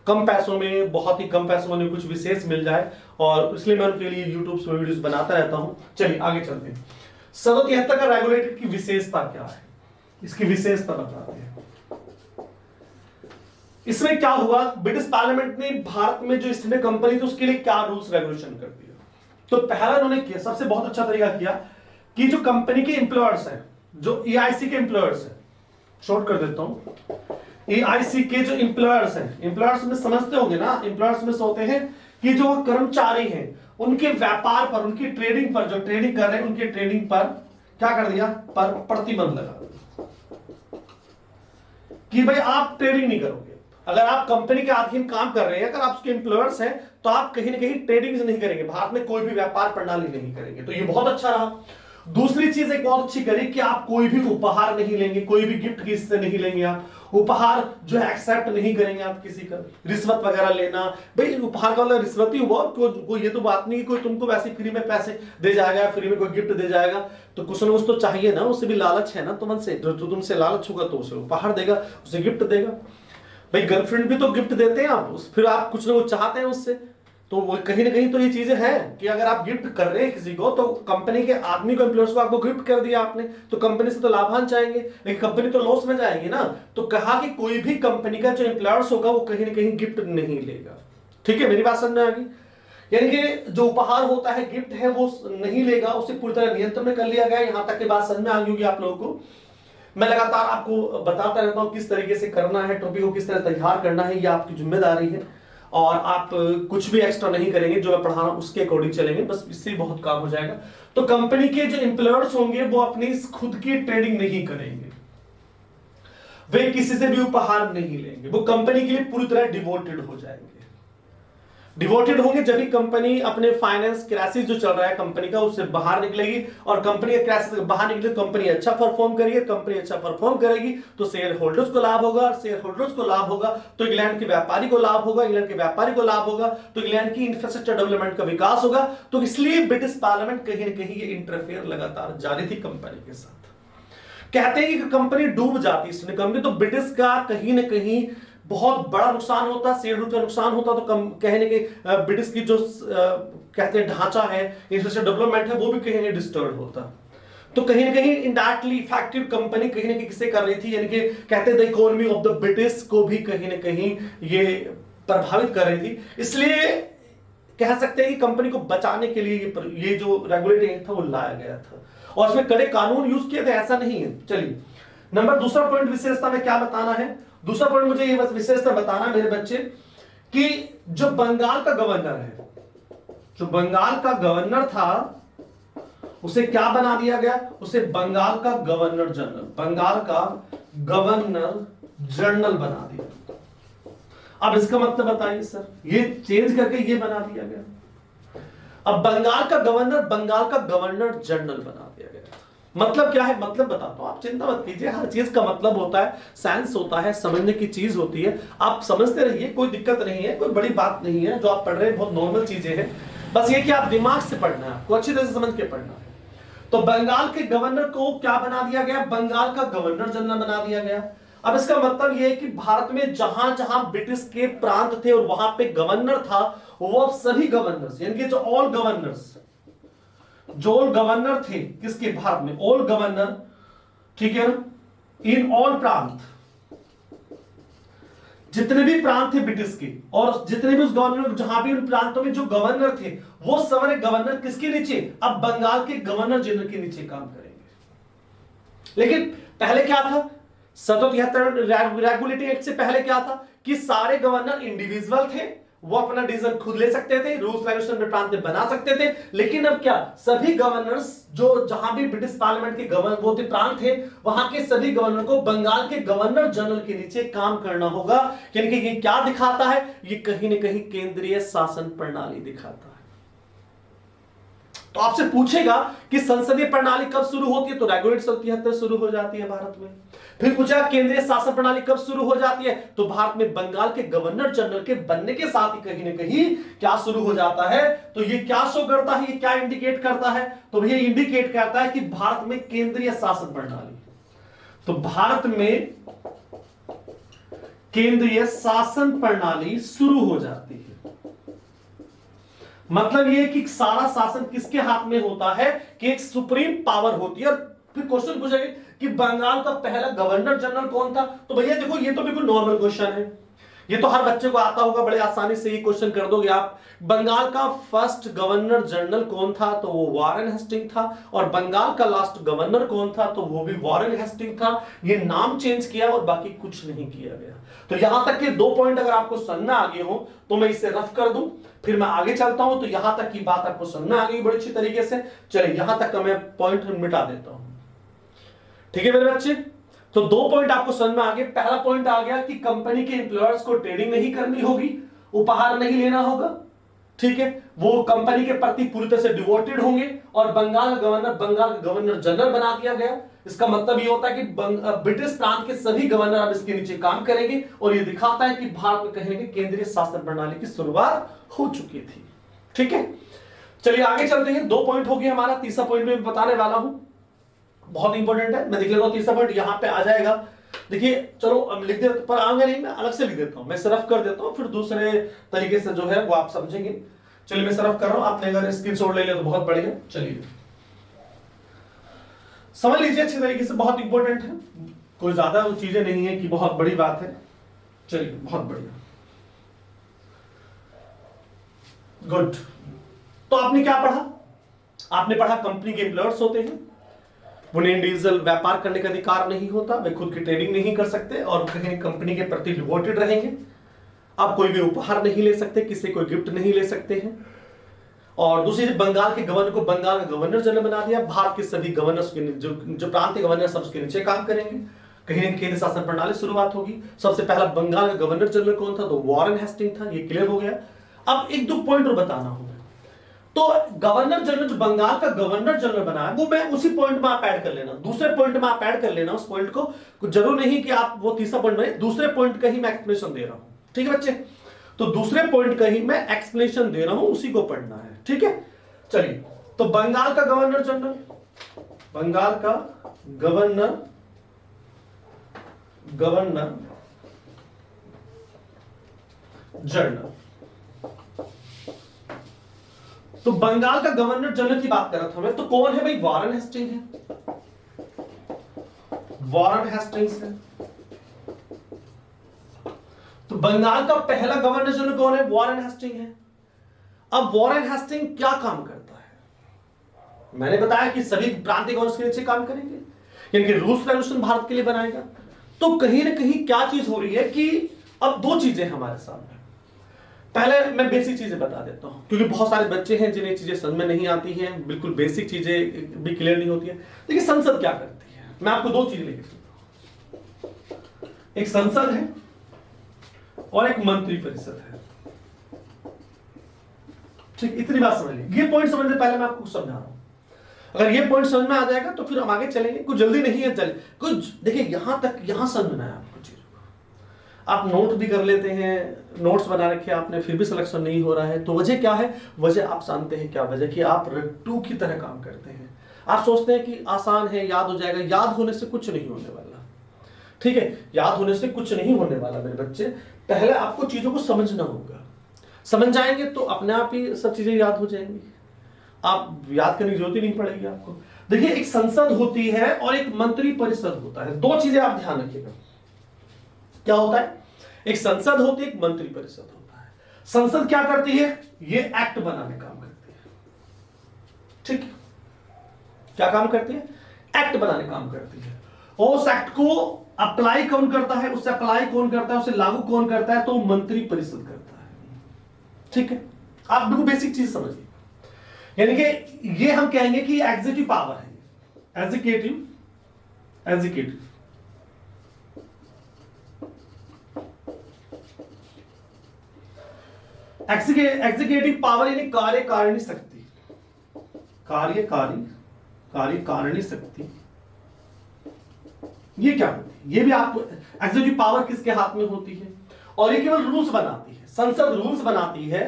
कम पैसों में, बहुत ही कम पैसों में कुछ विशेष मिल जाए, और इसलिए मैं उनके लिए यूट्यूब पर वीडियोस बनाता रहता हूं। चलिए आगे चलते हैं। 73 का रेगुलेटरी की विशेषता क्या है, इसकी विशेषता बताते हैं। इसमें क्या हुआ, ब्रिटिश पार्लियामेंट ने भारत में जो ईस्ट इंडिया कंपनी थी उसके लिए क्या रूल्स रेगुलेशन कर दिया। तो पहला उन्होंने किया, सबसे बहुत अच्छा तरीका किया कि जो कंपनी के एम्प्लॉयर्स हैं, जो EIC के एम्प्लॉयर्स हैं, शॉर्ट कर देता हूं, EIC के जो एम्प्लॉयर्स हैं, एम्प्लॉयर्स में समझते होंगे ना, एम्प्लॉयर्स में होते हैं कि जो कर्मचारी हैं उनके व्यापार पर, उनकी ट्रेडिंग पर, जो ट्रेडिंग कर रहे हैं उनके ट्रेडिंग पर क्या कर दिया, पर प्रतिबंध लगा कि भाई आप ट्रेडिंग नहीं करोगे। अगर आप कंपनी के अधीन काम कर रहे हैं, अगर आप उसके एम्प्लॉयर्स हैं, तो आप कहीं ना कहीं ट्रेडिंग नहीं करेंगे, भारत में कोई भी व्यापार प्रणाली नहीं करेंगे। तो ये बहुत अच्छा रहा। दूसरी चीज एक बहुत अच्छी करी कि आप कोई भी उपहार नहीं लेंगे, कोई भी गिफ्ट किसी से नहीं लेंगे, आप उपहार जो है एक्सेप्ट नहीं करेंगे आप किसी का। रिश्वत वगैरह लेना, भाई उपहार का मतलब रिश्वत ही हुआ, कोई ये तो बात नहीं कि कोई तुमको वैसे फ्री में पैसे दे जाएगा, फ्री में कोई गिफ्ट दे जाएगा, तो कुछ ना कुछ तो चाहिए ना, उससे भी लालच है ना तुम से, जो तुमसे लालच होगा तो उसे उपहार देगा, उसे गिफ्ट देगा। भाई गर्लफ्रेंड भी तो गिफ्ट देते हैं आप, फिर आप कुछ ना कुछ चाहते हैं उससे, तो वो कहीं ना कहीं तो ये चीजें हैं कि अगर आप गिफ्ट कर रहे हैं किसी को, तो कंपनी के आदमी को, एम्प्लॉयर्स को आपको गिफ्ट कर दिया आपने, तो कंपनी से तो लाभांश चाहेंगे, लेकिन कंपनी तो लॉस में जाएगी ना। तो कहा कि कोई भी कंपनी का जो एम्प्लॉयर्स होगा वो कहीं ना कहीं गिफ्ट नहीं लेगा। ठीक है, मेरी बात समझ में आ गई? यानी कि जो उपहार होता है, गिफ्ट है, वो नहीं लेगा, उसे पूरी तरह नियंत्रण में कर लिया गया। यहां तक की बात समझ में आ गई होगी आप लोगों को। मैं लगातार आपको बताता रहता हूं किस तरीके से करना है, टॉपिक को किस तरह तैयार करना है, ये आपकी जिम्मेदारी है, और आप कुछ भी एक्स्ट्रा नहीं करेंगे, जो मैं पढ़ा रहा हूं उसके अकॉर्डिंग चलेंगे, बस इससे बहुत काम हो जाएगा। तो कंपनी के जो एम्प्लॉयर्स होंगे वो अपनी खुद की ट्रेडिंग नहीं करेंगे, वे किसी से भी उपहार नहीं लेंगे, वो कंपनी के लिए पूरी तरह डिवोटेड हो जाएंगे। डिवोटेड होंगे जब भी कंपनी अपने फाइनेंस क्राइसिस जो चल रहा है कंपनी का उससे बाहर निकलेगी, और कंपनी के क्राइसिस से बाहर निकले कंपनी अच्छा परफॉर्म करेगी, कंपनी अच्छा परफॉर्म करेगी तो शेयर होल्डर्स को लाभ होगा, और शेयर होल्डर्स को लाभ होगा तो इंग्लैंड के व्यापारी को लाभ होगा, इंग्लैंड के व्यापारी को लाभ होगा तो इंग्लैंड की इंफ्रास्ट्रक्चर डेवलपमेंट का विकास होगा। तो इसलिए ब्रिटिश पार्लियामेंट कहीं ना कहीं ये इंटरफेयर लगातार जारी थी कंपनी के साथ। कहते हैं कि कंपनी डूब जाती है कंपनी, तो ब्रिटिश का कहीं ना कहीं बहुत बड़ा नुकसान होता, शेयर होल्डर का नुकसान होता, तो कहने के ब्रिटिश की जो कहते हैं ढांचा है, इंफ्रास्ट्रक्चर डेवलपमेंट है, वो भी कहीं ना डिस्टर्ब होता। तो कहीं ना कहीं इनडायरेक्टली इफेक्टिव कंपनी कहीं ना कहीं किसे कर रही थी, यानी कि कहते हैं the economy of the British को भी कहीं ना कहीं ये प्रभावित कर रही थी। इसलिए कह सकते हैं कि कंपनी को बचाने के लिए ये जो रेगुलेटरी एक्ट था वो लाया गया था, और इसमें कड़े कानून यूज किए थे, ऐसा नहीं है। चलिए नंबर दूसरा पॉइंट विशेषता में क्या बताना है, दूसरा पॉइंट मुझे ये बस विशेषता बताना मेरे बच्चे कि जो बंगाल का गवर्नर है, जो बंगाल का गवर्नर था उसे क्या बना दिया गया, उसे बंगाल का गवर्नर जनरल, बंगाल का गवर्नर जनरल बना दिया। अब इसका मतलब बताइए सर, ये चेंज करके ये बना दिया गया, अब बंगाल का गवर्नर जनरल बना दिया गया। मतलब क्या है, मतलब बताता हूं, आप चिंता मत कीजिए, हर चीज का मतलब होता है, साइंस होता है, समझने की चीज होती है, आप समझते रहिए, कोई दिक्कत नहीं है, कोई बड़ी बात नहीं है, जो आप पढ़ रहे हैं बहुत नॉर्मल चीजें हैं, बस ये कि आप दिमाग से पढ़ना है, आपको अच्छी तरह से समझ के पढ़ना है। तो बंगाल के गवर्नर को क्या बना दिया गया, बंगाल का गवर्नर जनरल बना दिया गया। अब इसका मतलब यह है कि भारत में जहां जहां ब्रिटिश के प्रांत थे और वहां पे गवर्नर था, वो अब सभी गवर्नर्स, यानी कि जो ऑल गवर्नर थे किसके, भारत में ऑल गवर्नर, ठीक है ना, इन ऑल प्रांत, जितने भी प्रांत थे ब्रिटिश के, और जितने भी उस गवर्नर, जहां भी उन प्रांतों में जो गवर्नर थे, वो सारे गवर्नर किसके नीचे, अब बंगाल के गवर्नर जनरल के नीचे काम करेंगे। लेकिन पहले क्या था, 1773 रेगुलेटिंग एक्ट से पहले क्या था कि सारे गवर्नर इंडिविजुअल थे, वो अपना डिसीजन खुद ले सकते थे, रूल्स रेगुलेशन अपने प्रांत में बना सकते थे। लेकिन अब क्या, सभी गवर्नर्स जो जहां भी ब्रिटिश पार्लियामेंट के गवर्नर वो थे प्रांत थे, वहां के सभी गवर्नर को बंगाल के गवर्नर जनरल के नीचे काम करना होगा। यानी कि ये क्या दिखाता है, ये कहीं ना कहीं केंद्रीय शासन प्रणाली दिखाता है। तो आपसे पूछेगा कि संसदीय प्रणाली कब शुरू होती है, तो रेगुलेट 73 शुरू हो जाती है भारत में। फिर पूछा केंद्रीय शासन प्रणाली कब शुरू हो जाती है, तो भारत में बंगाल के गवर्नर जनरल के बनने के साथ ही कहीं ना कहीं क्या शुरू हो जाता है। तो ये क्या शो करता है, ये क्या इंडिकेट करता है, तो ये इंडिकेट करता है कि भारत में केंद्रीय शासन प्रणाली, तो भारत में केंद्रीय शासन प्रणाली शुरू हो जाती है। मतलब ये कि सारा शासन किसके हाथ में होता है, कि एक सुप्रीम पावर होती है। और फिर क्वेश्चन पूछेंगे कि बंगाल का पहला गवर्नर जनरल कौन था, तो भैया देखो ये तो बिल्कुल नॉर्मल क्वेश्चन है, ये तो हर बच्चे को आता होगा, बड़े आसानी से ये क्वेश्चन कर दोगे आप। बंगाल का फर्स्ट गवर्नर जनरल कौन था, तो वो वॉरेन हेस्टिंग था। और बंगाल का लास्ट गवर्नर कौन था, तो वो भी वॉरेन हेस्टिंग था। ये नाम चेंज किया और बाकी कुछ नहीं किया गया। तो यहां तक के 2 पॉइंट अगर आपको समझ में आ गए हो तो मैं इसे रफ कर दूं, फिर मैं आगे चलता हूं। तो यहां तक की बात आपको समझ में आ गई बड़ी अच्छी तरीके से। चलिए यहां तक का मैं पॉइंट मिटा देता हूं, ठीक है मेरे बच्चे। तो 2 पॉइंट आपको समझ में आ गए। पहला पॉइंट आ गया कि कंपनी के एम्प्लॉयर्स को ट्रेडिंग नहीं करनी होगी, उपहार नहीं लेना होगा, ठीक है, वो कंपनी के प्रति पूरी तरह से डिवोटेड होंगे। और बंगाल गवर्नर जनरल बना दिया गया। इसका मतलब ये होता है कि ब्रिटिश प्रांत के सभी गवर्नर अब इसके नीचे काम करेंगे। और ये दिखाता है कि भारत में कहीं ना कहीं केंद्रीय शासन प्रणाली की शुरुआत हो चुकी थी, ठीक है। चलिए आगे चलते हैं। 2 पॉइंट हो गया हमारा, तीसरा पॉइंट में बताने वाला हूं, बहुत इंपॉर्टेंट है। मैं देख लेता हूं तीसरा पॉइंट यहां पे आ जाएगा। देखिए चलो अब लिख देता, पर आऊंगा नहीं, मैं अलग से लिख देता हूं, मैं सिर्फ कर देता हूं, फिर दूसरे तरीके से जो है वो आप समझेंगे। चलिए मैं सिर्फ कर रहा हूं, आपने अगर स्क्रीनशॉट ले लिया तो बहुत बढ़िया। चलिए समझ लीजिए अच्छी तरीके से, बहुत इंपॉर्टेंट है, कोई ज्यादा चीजें नहीं है कि बहुत बड़ी बात है। चलिए बहुत बढ़िया, गुड। तो आपने क्या पढ़ा, आपने पढ़ा कंपनी के एम्प्लॉयर्स होते हैं, उन्हें इंडिविजुअल व्यापार करने का अधिकार नहीं होता, वे खुद की ट्रेडिंग नहीं कर सकते और कहीं कंपनी के प्रति डिवोटेड रहेंगे। आप कोई भी उपहार नहीं ले सकते, किसी को गिफ्ट नहीं ले सकते हैं। और दूसरी बंगाल के गवर्नर को बंगाल का गवर्नर जनरल बना दिया। भारत के सभी गवर्नर्स के जो प्रांतीय गवर्नर सब उसके नीचे काम करेंगे। कहीं ना केंद्र शासन प्रणाली शुरुआत होगी। सबसे पहला बंगाल का गवर्नर जनरल कौन था, तो वॉरेन हेस्टिंग था, ये क्लियर हो गया। अब एक दो पॉइंट और बताना होगा। तो गवर्नर जनरल, जो बंगाल का गवर्नर जनरल बना है, वो मैं उसी पॉइंट में आप ऐड कर लेना, दूसरे पॉइंट में आप ऐड कर लेना उस पॉइंट को। कुछ जरूर नहीं कि आप वो तीसरा पॉइंट में, दूसरे पॉइंट का ही मैं एक्सप्लेनेशन दे रहा हूं, ठीक है बच्चे। तो दूसरे पॉइंट का ही मैं एक्सप्लेनेशन दे रहा हूं, उसी को पढ़ना है, ठीक है। चलिए, तो बंगाल का गवर्नर जनरल, बंगाल का गवर्नर जनरल, तो बंगाल का गवर्नर जनरल की बात कर रहा था मैं, तो कौन है भाई? वॉरेन हेस्टिंग है, वॉरेन हेस्टिंग्स है। तो बंगाल का पहला गवर्नर जनरल कौन है? वॉरेन हेस्टिंग है। अब वॉरेन हेस्टिंग क्या काम करता है? मैंने बताया कि सभी प्रांतीय गवर्नर्स के नीचे काम करेंगे, यानी कि रूल्स रेगुलेशन भारत के लिए बनाएगा। तो कहीं ना कहीं क्या चीज हो रही है कि अब दो चीजें हमारे सामने। पहले मैं बेसिक चीजें बता देता हूं, क्योंकि बहुत सारे बच्चे हैं जिन्हें चीजें समझ में नहीं आती हैं, बिल्कुल बेसिक चीजें भी क्लियर नहीं होती है। देखिए संसद क्या करती है, मैं आपको दो चीजें लेके चलता हूं। एक संसद है और एक मंत्री परिषद है, ठीक। इतनी बात समझ लीजिए, ये पॉइंट समझने पहले मैं आपको समझा रहा हूं। अगर ये पॉइंट समझ में आ जाएगा तो फिर हम आगे चलेंगे, कुछ जल्दी नहीं है, चले कुछ। देखिए यहां तक, यहां समझना है आपको चीजों को। आप नोट भी कर लेते हैं, नोट्स बना रखे आपने, फिर भी सिलेक्शन नहीं हो रहा है, तो वजह क्या है? वजह आप जानते हैं क्या वजह? कि आप रट्टू की तरह काम करते हैं। आप सोचते हैं कि आसान है, याद हो जाएगा। याद होने से कुछ नहीं होने वाला, ठीक है। याद होने से कुछ नहीं होने वाला मेरे बच्चे। पहले आपको चीजों को समझना होगा, समझ जाएंगे तो अपने आप ही सब चीजें याद हो जाएंगी, आप याद करने की जरूरत ही नहीं पड़ेगी आपको। देखिए एक संसद होती है और एक मंत्री परिषद होता है, दो चीजें आप ध्यान रखिएगा। क्या होता है? एक संसद होती है, एक मंत्री परिषद होता है। संसद क्या करती है? ये एक्ट बनाने काम करती है, ठीक। क्या काम करती है? एक्ट बनाने काम करती है। और उस एक्ट को अप्लाई कौन करता है? उससे अप्लाई कौन करता है, उसे लागू कौन करता है? तो मंत्री परिषद करता है, ठीक है। आप बिल्कुल बेसिक चीज समझिए, यानी कि ये हम कहेंगे कि एग्जीक्यूटिव पावर है, एग्जीक्यूटिव एग्जीक्यूटिव पावर यानी कार्यकारिणी शक्ति, कार्यकारिणी शक्ति। ये क्या होती है? ये भी आप, एग्जीक्यूटिव पावर किसके हाथ में होती है? और ये केवल रूल्स बनाती है, संसद रूल्स बनाती है।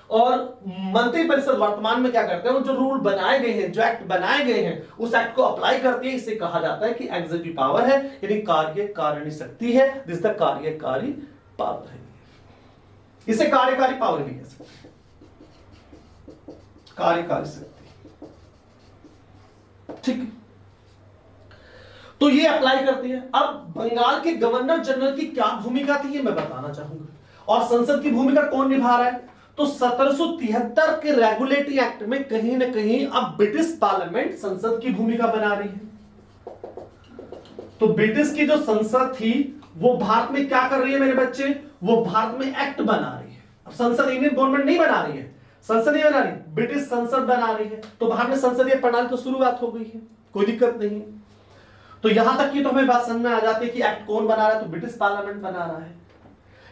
और मंत्री परिषद वर्तमान में क्या करते हैं? जो रूल बनाए गए हैं, जो एक्ट बनाए गए हैं, उस एक्ट को अप्लाई करती है। इसे कहा जाता है कि एग्जीक्यूटिव पावर है, यानी कार्यकारिणी शक्ति है, जिस तक कार्यकारी पावर है। इसे कार्यकारी पावर भी कह सकते हैं, कार्यकारी शक्ति, ठीक। तो ये अप्लाई करती है। अब बंगाल के गवर्नर जनरल की क्या भूमिका थी, ये मैं बताना चाहूंगा। और संसद की भूमिका कौन निभा रहा है? तो 1773 के रेगुलेटरी एक्ट में कहीं ना कहीं अब ब्रिटिश पार्लियामेंट संसद की भूमिका बना रही है। तो ब्रिटिश की जो संसद थी वो भारत में क्या कर रही है मेरे बच्चे? वो भारत में एक्ट बना रही है। अब संसद इंडियन गवर्नमेंट नहीं बना रही है, संसद नहीं बना रही, ब्रिटिश संसद बना रही है। तो भारत में संसदीय प्रणाली तो शुरुआत हो गई है, कोई दिक्कत नहीं। तो यहां तक की तो हमें बात समझ में आ जाती है कि एक्ट कौन बना रहा है? तो ब्रिटिश पार्लियामेंट बना रहा है।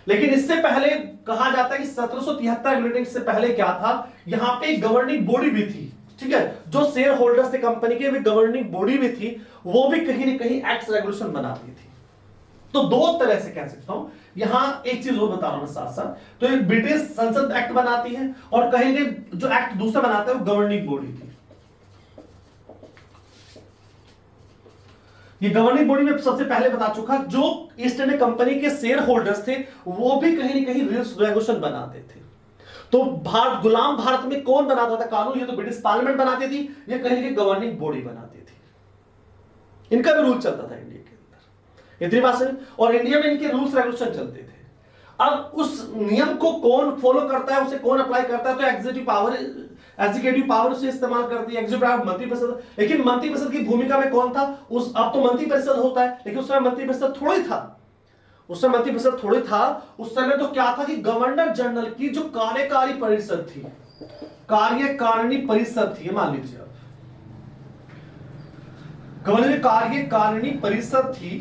लेकिन इससे पहले कहा जाता है कि 1773 रेगुलेटिंग से पहले क्या था? यहां पे गवर्निंग बॉडी भी थी, ठीक है। जो शेयर होल्डर्स थे कंपनी के, भी गवर्निंग बॉडी भी थी, वो भी कहीं ना कहीं एक्ट रेगुलेशन बनाती थी। तो दो तरह से कह सकता हूं। यहां एक चीज और बता रहा हूं साथ साथ, तो एक ब्रिटिश संसद एक्ट बनाती है और कहीं जो एक्ट दूसरा बनाता है वो गवर्निंग बॉडी थी। ये गवर्निंग बॉडी में सबसे पहले बता चुका, जो ईस्ट इंडिया कंपनी के शेयर होल्डर्स थे वो भी कहीं ना कहीं रूल्स रेगुलेशन बनाते थे। तो गुलाम भारत में कौन बनाता था कानून? ये तो ब्रिटिश पार्लियामेंट बनाती थी, ये कहीं ना कहीं गवर्निंग बॉडी बनाती थी। इनका भी रूल चलता था इंडिया के अंदर, इतनी बात समझ। और इंडिया में इनके रूल्स रेगुलेशन चलते थे। अब उस नियम को कौन फॉलो करता है, उसे कौन अप्लाई करता है? तो एग्जीक्यूटिव पावर से इस्तेमाल करती है, एग्जीक्यूटिव पावर मंत्री परिषद। लेकिन मंत्री परिषद की भूमिका में कौन था? अब तो मंत्री परिषद होता है, लेकिन उस समय मंत्री परिषद थोड़ी था, उस समय मंत्री परिषद थोड़ी था। उस समय तो क्या था कि गवर्नर जनरल की जो कार्यकारी परिषद थी, कार्यकारिणी परिषद थी, मान लीजिए आप, गवर्नर कार्यकारिणी परिषद थी।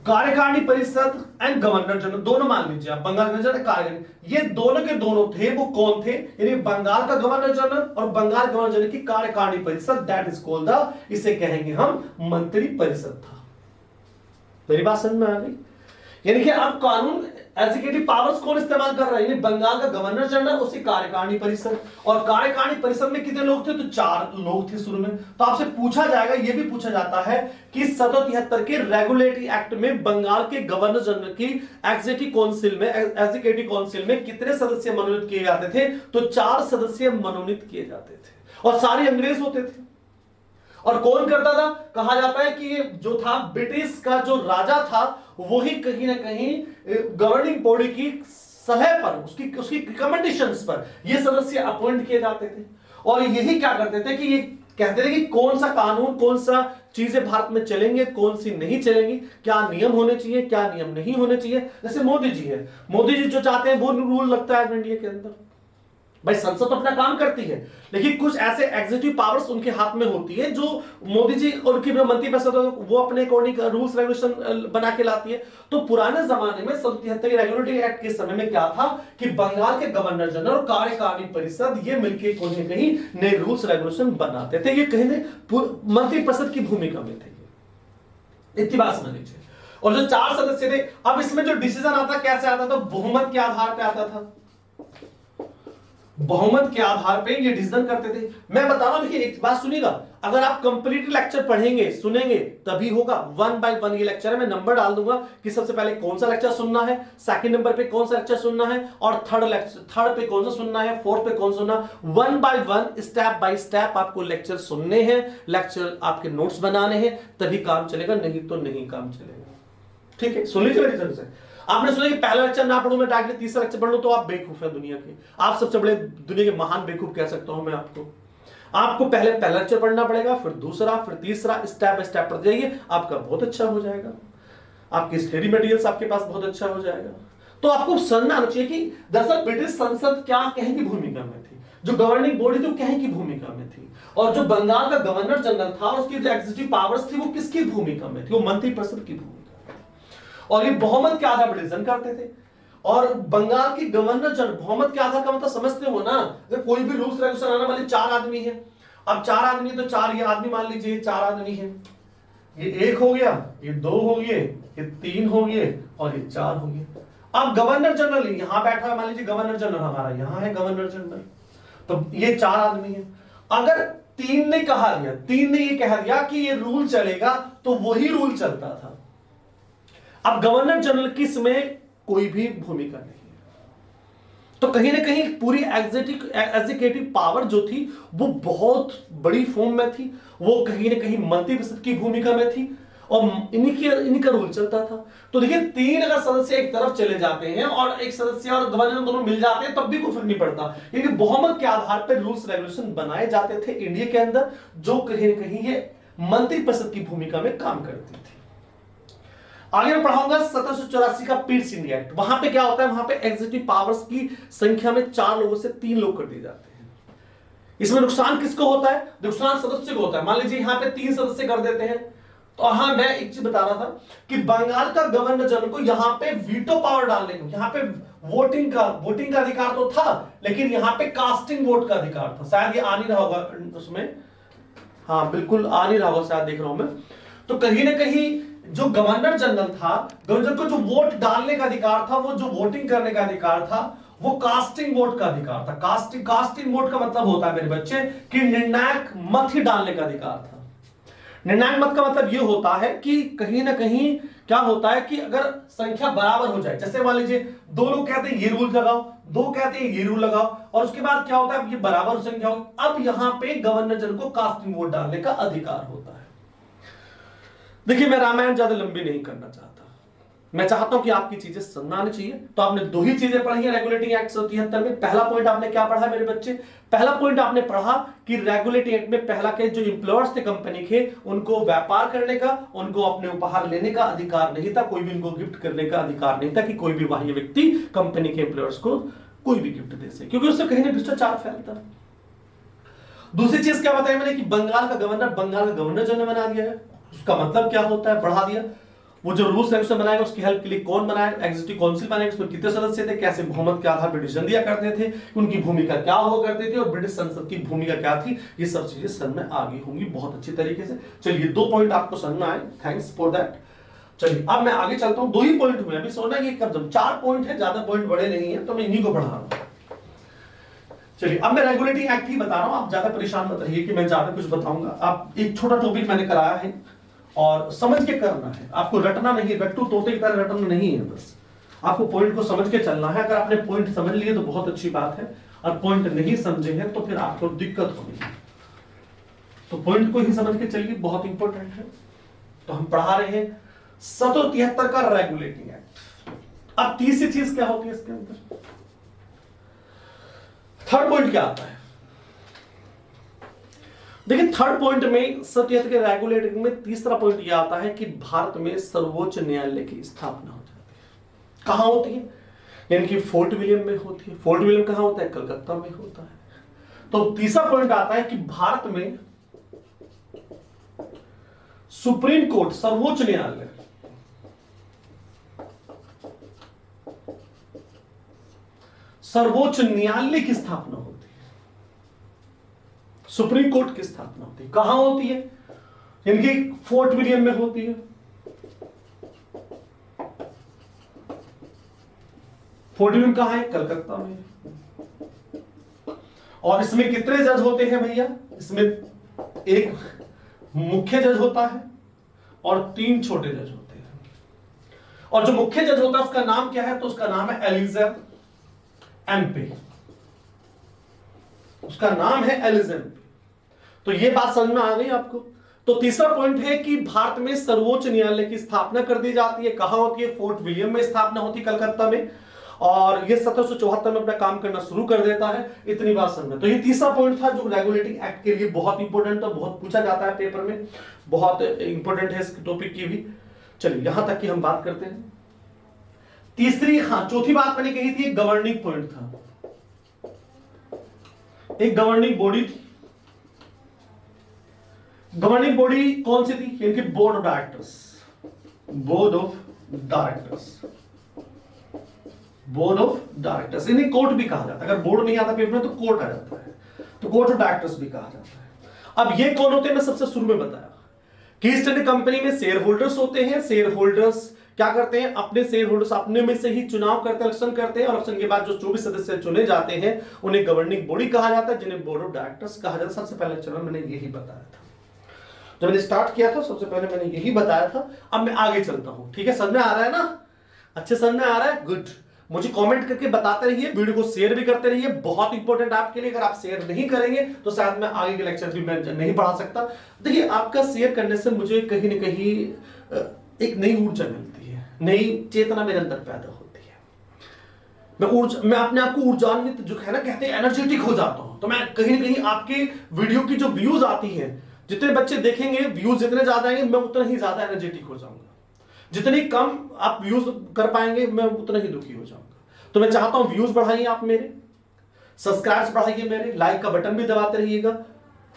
कार्यकारिणी परिषद एंड गवर्नर जनरल, दोनों मान लीजिए आप, बंगाल गवर्नर जनरल, कार्यकारिणी, ये दोनों के दोनों थे, वो कौन थे, यानी बंगाल का गवर्नर जनरल और बंगाल गवर्नर जनरल की कार्यकारिणी परिषद, दैट इज कॉल्ड द, इसे कहेंगे हम मंत्री परिषद था। मेरी बात समझ में आ गई? यानी कि अब कानून एग्जीक्यूटिव पावर्स कौन इस्तेमाल कर रहा है, यानी बंगाल का गवर्नर जनरल, उसकी कार्यकारिणी परिषद, और कार्यकारिणी परिषद में कितने लोग थे, तो 4 लोग थे शुरू में। तो आपसे पूछा जाएगा, यह भी पूछा जाता है कि 1773 के रेगुलेटरी एक्ट में बंगाल के गवर्नर जनरल की एग्जीक्यूटिव काउंसिल में कितने सदस्य मनोनीत किए जाते थे, तो 4 सदस्य मनोनीत किए जाते थे, और सारे अंग्रेज होते थे। और कौन करता था, कहा जाता है कि ये जो था ब्रिटिश का जो राजा था, वही कहीं ना कहीं गवर्निंग बॉडी की सलाह पर, उसकी रिकमेंडेशंस पर ये सदस्य अपॉइंट किए जाते थे। और यही क्या करते थे कि ये कहते थे कि कौन सा कानून, कौन सा चीजें भारत में चलेंगे, कौन सी नहीं चलेंगी, क्या नियम होने चाहिए, क्या नियम नहीं होने चाहिए। जैसे मोदी जी है, मोदी जी जो चाहते हैं वो रूल लगता है इंडिया के अंदर। भाई संसद तो अपना काम करती है, लेकिन कुछ ऐसे एग्जीक्यूटिव पावर्स उनके हाथ में होती है जो मोदी जी और उनकी मंत्री परिषद वो अपने अकॉर्डिंग रूल्स रेगुलेशन बना के लाती है। तो पुराने जमाने में 1773 रेगुलेटरी एक्ट के समय में क्या था कि बंगाल के गवर्नर जनरल और कार्यकारिणी परिषद ये मिलकर कहीं कहीं नए रूल्स रेगुलेशन बनाते थे। ये कहीं मंत्री परिषद की भूमिका में थे, इतनी बात समझ लीजिए। और जो 4 सदस्य थे, अब इसमें जो डिसीजन आता कैसे आता था, बहुमत के आधार पर आता था। बहुमत के आधार पे ये डिसीजन करते थे। मैं बता रहा हूं, देखिए एक बात सुनिएगा, अगर आप कंप्लीट लेक्चर पढ़ेंगे सुनेंगे तभी होगा। 1 बाय 1 ये लेक्चर है, मैं नंबर डाल दूंगा कि सबसे पहले कौन सा लेक्चर सुनना है, सेकंड नंबर पे कौन सा लेक्चर सुनना है, और थर्ड पे कौन सा सुनना है, फोर्थ पे कौन सा सुनना। 1 बाय 1 स्टेप बाय स्टेप आपको लेक्चर सुनने हैं, लेक्चर आपके नोट्स बनाने हैं, तभी काम चलेगा, नहीं तो नहीं काम चलेगा। ठीक है, सुन लीजिए मेरी तरफ से। आपने सुना कि पहला लेक्चर ना पढ़ूं मैं डायरेक्ट तीसरा लेक्चर पढ़ लूं तो आप बेवकूफ है दुनिया के, आप सबसे बड़े दुनिया के महान बेवकूफ कह सकता हूं मैं आपको पहले पहला लेक्चर पढ़ना पड़ेगा, फिर दूसरा, फिर तीसरा, स्टेप बाय स्टेप पढ़ जाइए, आपका बहुत अच्छा हो जाएगा, आपकी स्टडी मटेरियल्स आपके पास बहुत अच्छा हो जाएगा। तो आपको समझना आना चाहिए कि दरअसल ब्रिटिश संसद क्या कहीं की भूमिका में थी, जो गवर्निंग बॉडी थी कहीं की भूमिका में थी, और जो बंगाल का गवर्नर जनरल था उसकी जो एग्जीक्यूटिव पावर्स थी वो किसकी भूमिका में थी, वो मंत्री परिषद की भूमिका। और ये बहुमत के आधार पर डिसीजन करते थे। और बंगाल की गवर्नर जनरल, बहुमत के आधार का मतलब समझते हो ना, अगर कोई भी रूल्स रेगुलेशन आना, मान लीजिए 4 आदमी है, अब 4 आदमी तो 4 ये आदमी मान लीजिए 4 आदमी है, ये 1 हो गया, ये 2 हो गए, ये 3 हो गए और ये 4 हो गए। अब गवर्नर जनरल यहां बैठा है, मान लीजिए गवर्नर जनरल हमारा यहां है गवर्नर जनरल, तो ये 4 आदमी है। अगर 3 ने कहा दिया, 3 ने ये कह दिया कि ये रूल चलेगा, तो वही रूल चलता था। अब गवर्नर जनरल की इसमें कोई भी भूमिका नहीं है। तो कहीं ना कहीं पूरी एग्जीक्यूटिव पावर जो थी वो बहुत बड़ी फॉर्म में थी, वो कहीं ना कहीं मंत्री परिषद की भूमिका में थी, और इन्हीं का रूल चलता था। तो देखिए 3 अगर सदस्य एक तरफ चले जाते हैं और एक सदस्य और गवर्नर दोनों मिल जाते हैं, तब भी कोई फर्क नहीं पड़ता, क्योंकि बहुमत के आधार पर रूल्स रेगुलेशन बनाए जाते थे इंडिया के अंदर, जो कहीं ना कहीं ये मंत्री परिषद की भूमिका में काम करती थी। आगे मैं पढ़ाऊंगा 1784 का पीट्स इंडिया एक्ट। वहां पे क्या होता है, वहां पे एग्जीक्यूटिव पावर्स की संख्या में 4 लोगों से 3 लोग कर दिए जाते हैं। इसमें नुकसान किसको होता है, नुकसान सदस्य को होता है। मान लीजिए यहाँ पे 3 सदस्य कर देते हैं, तो हाँ मैं एक चीज बता रहा था कि बंगाल का गवर्नर जनरल को यहाँ पे वीटो पावर डालने को, यहाँ पे वोटिंग का अधिकार तो था, लेकिन यहाँ पे कास्टिंग वोट का अधिकार था। शायद ये आ नहीं रहा होगा उसमें, हाँ बिल्कुल आ नहीं रहा होगा, शायद देख रहा हूं मैं। तो कहीं ना कहीं जो गवर्नर जनरल था, गवर्नर को जो वोट डालने का अधिकार था, वो जो वोटिंग करने का अधिकार था, वो कास्टिंग वोट का अधिकार था। कास्टिंग वोट का मतलब होता है मेरे बच्चे कि निर्णायक मत ही डालने का अधिकार था। निर्णायक मत का मतलब ये होता है कि कहीं ना कहीं क्या होता है कि अगर संख्या बराबर हो जाए, जैसे मान लीजिए 2 लोग कहते हैं ये रूल लगाओ, 2 कहते हैं ये रूल लगाओ, और उसके बाद क्या होता है ये बराबर संख्या हो, अब यहां पे गवर्नर जनरल को कास्टिंग वोट डालने का अधिकार होता है। देखिए मैं रामायण ज्यादा लंबी नहीं करना चाहता, मैं चाहता हूं कि आपकी चीजें समझ आनी चाहिए। तो आपने 2 ही चीजें पढ़ी है रेगुलेटिंग एक्ट 1773 में। पहला पॉइंट आपने क्या पढ़ा मेरे बच्चे, पहला पॉइंट आपने पढ़ा कि रेगुलेटिंग एक्ट में पहला के जो एम्प्लॉयर्स थे कंपनी के, उनको व्यापार करने का, उनको अपने उपहार लेने का अधिकार नहीं था, कोई भी उनको गिफ्ट करने का अधिकार नहीं था कि कोई भी बाह्य व्यक्ति कंपनी के एम्प्लॉयर्स को कोई भी गिफ्ट दे सके, क्योंकि उससे कहीं ना भ्रष्टाचार फैलता। दूसरी चीज क्या बताया मैंने कि बंगाल का गवर्नर जनरल बना दिया है। उसका मतलब क्या होता है, बढ़ा दिया। वो जो रूल्स रेगुलेशन बनाएगा उसकी हेल्प के लिए कौन बनाएगा, एग्जीक्यूटिव काउंसिल बनाएगा, उसमें कितने सदस्य थे, कैसे बहुमत के आधार पर डिसीजन दिया करते थे, उनकी भूमिका क्या हुआ करती थी और ब्रिटिश संसद की भूमिका क्या थी, ये सब चीजें समझ में आ गई होंगी बहुत अच्छी तरीके से। चलिए 2 पॉइंट आपको समझ में आए, थैंक्स फॉर दैट। चलिए अब मैं आगे चलता हूं, 2 ही पॉइंट हुए, अभी सोना ये कब 4 पॉइंट है, ज्यादा पॉइंट बड़े नहीं है तो मैं इन्हीं को पढ़ा रहा हूं। चलिए अब मैं रेगुलेटिंग एक्ट ही बता रहा हूं, आप ज्यादा परेशान मत रहिए कि मैं ज्यादा कुछ बताऊंगा। आप एक छोटा टॉपिक मैंने कराया है और समझ के करना है, आपको रटना नहीं, रट्टू तोते की तरह रटना नहीं है, बस आपको पॉइंट को समझ के चलना है। अगर आपने पॉइंट समझ लिए तो बहुत अच्छी बात है, और पॉइंट नहीं समझे हैं तो फिर आपको दिक्कत होगी। तो पॉइंट को ही समझ के चलिए, बहुत इंपॉर्टेंट है। तो हम पढ़ा रहे हैं 1773 का रेगुलेटिंग एक्ट। अब तीसरी चीज क्या होती है इसके अंदर, थर्ड पॉइंट क्या आता है। देखिए थर्ड पॉइंट में 1773 के रेगुलेटिंग में तीसरा पॉइंट यह आता है कि भारत में सर्वोच्च न्यायालय की स्थापना हो जाती है। कहां होती है, यानी कि फोर्ट विलियम में होती है। फोर्ट विलियम कहां होता है, कलकत्ता में होता है। तो तीसरा पॉइंट आता है कि भारत में सुप्रीम कोर्ट, सर्वोच्च न्यायालय, सर्वोच्च न्यायालय की स्थापना होती है। सुप्रीम कोर्ट की स्थापना होती है, कहां होती है, यानी कि फोर्ट विलियम में होती है। फोर्ट विलियम कहां है, कलकत्ता में। और इसमें कितने जज होते हैं भैया, इसमें एक मुख्य जज होता है और 3 छोटे जज होते हैं। और जो मुख्य जज होता है उसका नाम क्या है, तो उसका नाम है एलिजा एम्पे, उसका नाम है एलिजा एम्पे। तो ये बात समझ में आ गई आपको। तो तीसरा पॉइंट है कि भारत में सर्वोच्च न्यायालय की स्थापना कर दी जाती है। कहां होती है, फोर्ट विलियम में स्थापना होती है, कलकत्ता में। और ये 1774 में अपना काम करना शुरू कर देता है। इतनी बात समझ में। तो ये तीसरा पॉइंट था जो रेगुलेटिंग एक्ट के लिए बहुत इंपॉर्टेंट था, बहुत पूछा जाता है पेपर में, बहुत इंपॉर्टेंट है इस टॉपिक की भी। चलिए यहां तक की हम बात करते हैं। तीसरी, चौथी बात मैंने कही थी, गवर्निंग पॉइंट था। एक गवर्निंग बॉडी थी। गवर्निंग बॉडी कौन सी थी, यानी कि board of directors. Board of directors, board of directors, इन्हें कोर्ट भी कहा जाता है। अगर बोर्ड नहीं आता पेपर में तो कोर्ट आ जाता है, तो कोर्ट ऑफ डायरेक्टर्स भी कहा जाता है। अब ये कौन होते हैं, मैं सबसे शुरू में बताया कि ईस्ट इंडिया कंपनी में शेयर होल्डर्स होते हैं। शेयर होल्डर्स क्या करते हैं, अपने शेयर होल्डर्स अपने में से ही चुनाव करते हैं, इलेक्शन करते हैं, और इलेक्शन के बाद जो 24 सदस्य चुने जाते हैं उन्हें गवर्निंग बॉडी कहा जाता है, जिन्हें बोर्ड ऑफ डायरेक्टर्स कहा जाता है। सबसे पहले लेक्चर में मैंने यही बताया था, जब मैंने स्टार्ट किया था सबसे पहले मैंने यही बताया था। अब मैं आगे चलता हूं, ठीक है, समझ में आ रहा है ना, अच्छे समझ में आ रहा है, गुड। मुझे कमेंट करके बताते रहिए, वीडियो को शेयर भी करते रहिए, बहुत इंपॉर्टेंट आपके लिए। अगर आप शेयर नहीं करेंगे तो शायद मैं आगे के लेक्चर भी मैं नहीं पढ़ा सकता। देखिए आपका शेयर करने से मुझे कहीं ना कहीं एक नई ऊर्जा मिलती है, नई चेतना मेरे अंदर पैदा होती है। मैं अपने आप को ऊर्जान्वित, जो है ना कहते हैं एनर्जेटिक हो जाता हूं। तो मैं कहीं ना कहीं आपके वीडियो की जो व्यूज आती है, जितने बच्चे देखेंगे, व्यूज जितने ज्यादा आएंगे, मैं उतना ही ज्यादा एनर्जेटिक हो जाऊंगा। जितनी कम आप व्यूज कर पाएंगे, मैं उतना ही दुखी हो जाऊंगा। तो मैं चाहता हूं व्यूज बढ़ाइए आप मेरे, सब्सक्राइब्स बढ़ाइए मेरे, लाइक का बटन भी दबाते रहिएगा,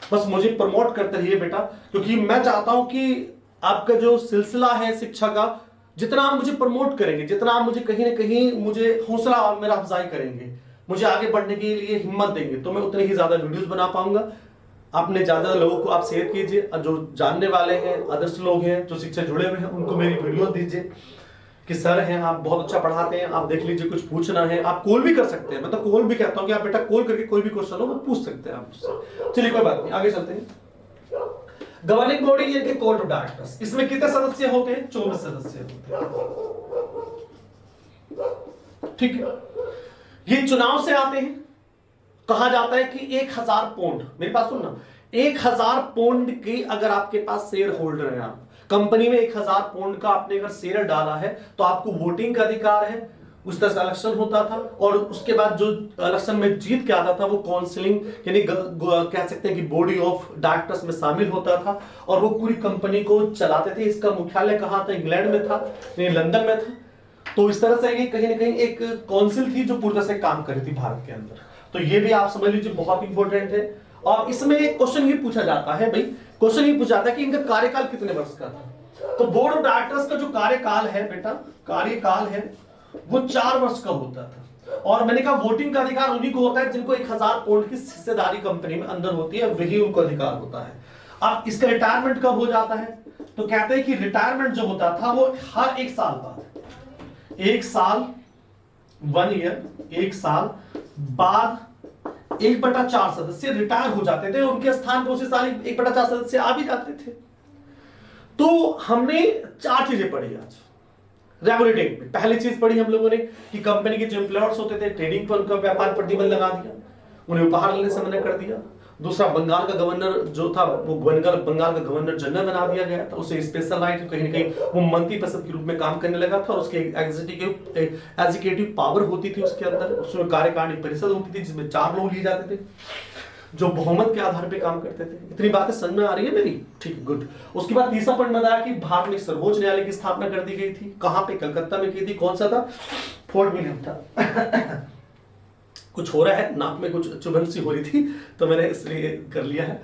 बस मुझे प्रमोट करते रहिए बेटा, क्योंकि मैं चाहता हूं कि आपका जो सिलसिला है शिक्षा का, जितना आप मुझे प्रमोट करेंगे, जितना आप मुझे कहीं ना कहीं मुझे हौसला मेरा अफजाई करेंगे, मुझे आगे बढ़ने के लिए हिम्मत देंगे, तो मैं उतने ही ज्यादा वीडियोस बना पाऊंगा। आपने ज्यादा लोगों को आप शेयर कीजिए, जो जानने वाले हैं, आदर्श लोग हैं, जो शिक्षा जुड़े हुए हैं, उनको मेरी वीडियो दीजिए कि सर हैं आप बहुत अच्छा पढ़ाते हैं, आप देख लीजिए, कुछ पूछना है आप कॉल भी कर सकते हैं। मैं तो कॉल भी कहता हूं कि आप बेटा कॉल करके कोई भी क्वेश्चन हो वो पूछ सकते हैं आप मुझसे। चलिए कोई बात नहीं, आगे चलते हैं। गवर्निंग बॉडी यानी कि कोर्ट ऑफ डायरेक्टर्स, इसमें कितने सदस्य होते हैं, 24 सदस्य होते हैं, ठीक है। ये चुनाव से आते हैं। कहा जाता है कि 1000 पौंड, मेरी बात सुनना, 1000 पौंड की अगर आपके पास शेयर होल्डर है, आप कंपनी में 1000 पौंड का आपने अगर शेयर डाला है तो आपको वोटिंग का अधिकार है। उस तरह से इलेक्शन होता था, और उसके बाद जो इलेक्शन में जीत के आता था वो काउंसिलिंग यानी कह सकते हैं कि बॉडी ऑफ डायरेक्टर्स में शामिल होता था, और वो पूरी कंपनी को चलाते थे। इसका मुख्यालय कहां था, इंग्लैंड में था, लंदन में था। तो इस तरह से ये कहीं ना कहीं एक काउंसिल थी जो पूरी तरह से काम कर रही थी भारत के अंदर। तो ये भी आप समझ लीजिए बहुत इंपॉर्टेंट है। और इसमें एक क्वेश्चन ये पूछा जाता है भाई, क्वेश्चन ये पूछा जाता है कि इनका कार्यकाल कितने वर्ष का था। तो बोर्ड ऑफ डायरेक्टर्स का जो कार्यकाल है बेटा, कार्यकाल है वो 4 वर्ष का होता था। और मैंने कहा वोटिंग का अधिकार उन्हीं को होता है जिनको 1000 पाउंड की हिस्सेदारी कंपनी में अंदर होती है, वही उनको अधिकार होता है। अब इसका रिटायरमेंट कब हो जाता है? तो कहते हैं कि रिटायरमेंट जो होता था वो हर 1 साल बाद, 1 साल 1 ईयर, 1 साल बाद 1/4 सदस्य रिटायर हो जाते थे, उनके स्थान पर उसी साल 1/4 सदस्य आ भी जाते थे। तो हमने 4 चीजें पढ़ी आज रेगुलेटरी एक्ट में। पहली चीज पढ़ी हम लोगों ने कि कंपनी के जो एम्प्लॉयर्स होते थे ट्रेडिंग पर उनका व्यापार प्रतिबंध लगा दिया, उन्हें उपहार लेने से मना कर दिया। दूसरा, बंगाल का गवर्नर जो था वो बंगाल का गवर्नर जनरल बना दिया गया था, उसे स्पेशल राइट, कहीं ना कहीं वो मंत्री परिषद के रूप में काम करने लगा था और उसके एग्जीक्यूटिव पावर होती थी उसके अंदर, उसमें कार्यकारिणी परिषद होती थी जिसमें 4 लोग लिए जाते थे जो बहुमत के आधार पे काम करते थे। इतनी बातें समझ में आ रही है मेरी? ठीक, गुड। उसके बाद तीसरा पॉइंट बताया कि भारत में सर्वोच्च न्यायालय की स्थापना कर दी गई थी। कहां पे? कलकत्ता में की थी। कौन सा था? फोर्ट विलियम था। कुछ हो रहा है, नाक में कुछ चुभन सी हो रही थी तो मैंने इसलिए कर लिया है।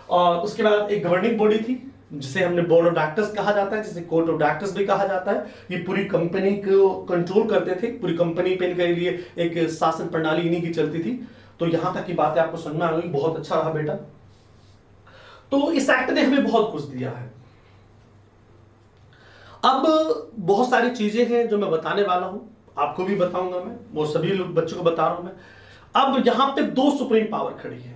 और उसके बाद एक गवर्निंग बॉडी थी जिसे हमने बोर्ड ऑफ डायरेक्टर्स कहा जाता है, जिसे कोर्ट ऑफ डायरेक्टर्स भी कहा जाता है। ये पूरी कंपनी को कंट्रोल करते थे, पूरी कंपनी पे इनके लिए एक शासन प्रणाली इन्हीं की चलती थी। तो यहां तक की बातें आपको समझ में आ गई, बहुत अच्छा रहा बेटा। तो इस एक्ट ने हमें बहुत कुछ दिया है। अब बहुत सारी चीजें हैं जो मैं बताने वाला हूं, आपको भी बताऊंगा मैं, वो सभी बच्चों को बता रहा हूं मैं। अब यहां पे 2 सुप्रीम पावर खड़ी है।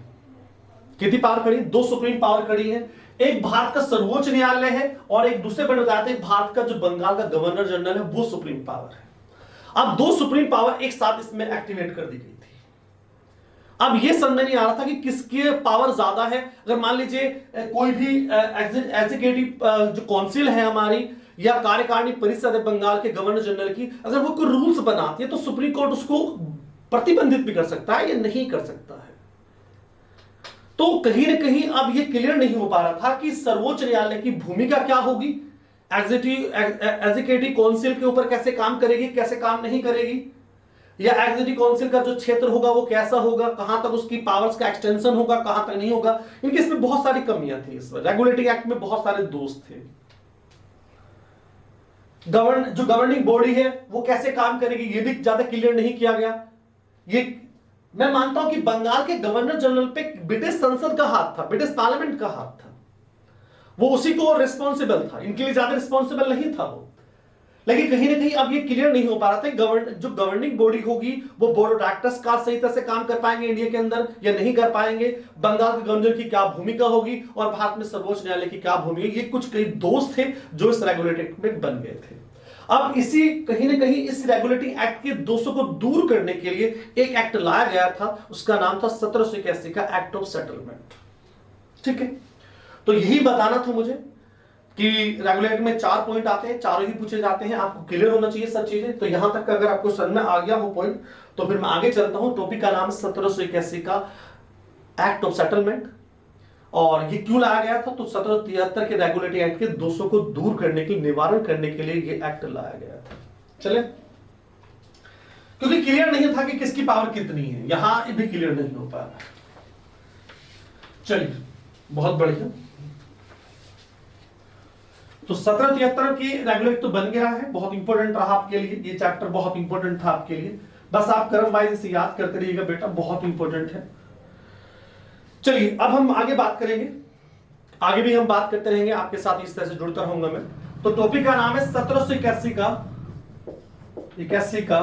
कितनी पावर खड़ी है? 2 सुप्रीम पावर खड़ी है। एक भारत का सर्वोच्च न्यायालय है और एक दूसरे पर बताते हैं भारत का जो बंगाल का गवर्नर जनरल है वो सुप्रीम पावर है। अब 2 सुप्रीम पावर एक साथ इसमें एक्टिवेट कर दी गई थी। अब ये समझ में नहीं आ रहा था कि किसके पावर ज्यादा है। अगर मान लीजिए कोई भी एग्जीक्यूटिव जो काउंसिल है हमारी या कार्यकारिणी परिषद है बंगाल के गवर्नर जनरल की, अगर वो कोई रूल्स बनाती है तो सुप्रीम कोर्ट उसको प्रतिबंधित भी कर सकता है या नहीं कर सकता है। तो कहीं ना कहीं अब ये क्लियर नहीं हो पा रहा था कि सर्वोच्च न्यायालय की भूमिका क्या होगी, एग्जीक्यूटिव काउंसिल के ऊपर कैसे काम करेगी, कैसे काम नहीं करेगी, या एग्जीक्यूटिव काउंसिल का जो क्षेत्र होगा वो कैसा होगा, कहां तक उसकी पावर्स का एक्सटेंशन होगा, कहां तक नहीं होगा। इनके इसमें बहुत सारी कमियां थी। इसमें रेगुलेटरी एक्ट में बहुत सारे दोष थे। जो गवर्निंग बॉडी है वो कैसे काम करेगी ये भी ज्यादा क्लियर नहीं किया गया। ये मैं मानता हूं कि बंगाल के गवर्नर जनरल पे ब्रिटिश संसद का हाथ था, ब्रिटिश पार्लियामेंट का हाथ था, वो उसी को रिस्पॉन्सिबल था, इनके लिए ज्यादा रिस्पॉन्सिबल नहीं था वो। लेकिन कहीं ना कहीं अब ये क्लियर नहीं हो पा रहा था जो गवर्निंग बॉडी होगी वो बोर्ड ऑफ डायरेक्टर्स का सही तरह से काम कर पाएंगे इंडिया के अंदर या नहीं कर पाएंगे, बंगाल के गवर्नर की क्या भूमिका होगी और भारत में सर्वोच्च न्यायालय की क्या भूमिका। ये कुछ कई दोष थे जो इस रेगुलेटरी एक्ट में बन गए थे। अब इसी कहीं ना कहीं इस रेगुलेटरी एक्ट के दोषों को दूर करने के लिए एक एक्ट लाया गया था, उसका नाम था 1781 का एक्ट ऑफ सेटलमेंट। ठीक है, तो यही बताना था मुझे कि रेगुलेटरी में 4 पॉइंट आते हैं, चारों ही पूछे जाते हैं, आपको क्लियर होना चाहिए सब चीजें। तो यहां तक का अगर आपको समझ में आ गया हो पॉइंट तो फिर मैं आगे चलता हूं। टॉपिक का नाम 1781 का एक्ट ऑफ सेटलमेंट। और ये क्यों लाया गया था? तो 1773 के रेगुलेटरी एक्ट के दोषों को दूर करने के लिए, निवारण करने के लिए ये एक्ट लाया गया था। चले, क्योंकि क्लियर नहीं था कि किसकी पावर कितनी है, यहां भी क्लियर नहीं हो पा रहा। चलिए, बहुत बढ़िया। तो 1773 की रेगुलेट तो बन गया है, बहुत इंपॉर्टेंट रहा आपके लिए, ये चैप्टर बहुत इंपॉर्टेंट था आपके लिए। बस आप क्रम वाइज इसे याद करते रहिएगा बेटा, बहुत इंपॉर्टेंट है। चलिए अब हम आगे बात करेंगे, आगे भी हम बात करते रहेंगे, आपके साथ इस तरह से जुड़ता रहूंगा मैं। तो टॉपिक का नाम है 1781 का, 81 का,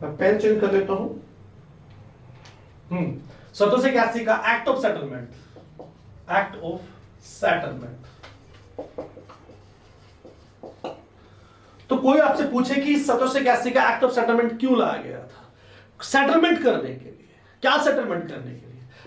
मैं पेन चेंज कर लेता हूं। 1781 का act of settlement, act of settlement. तो कोई आपसे पूछे कि 1781 का एक्ट ऑफ सेटलमेंट क्यों लाया गया था? सेटलमेंट करने के लिए। क्या सेटलमेंट करने के लिए?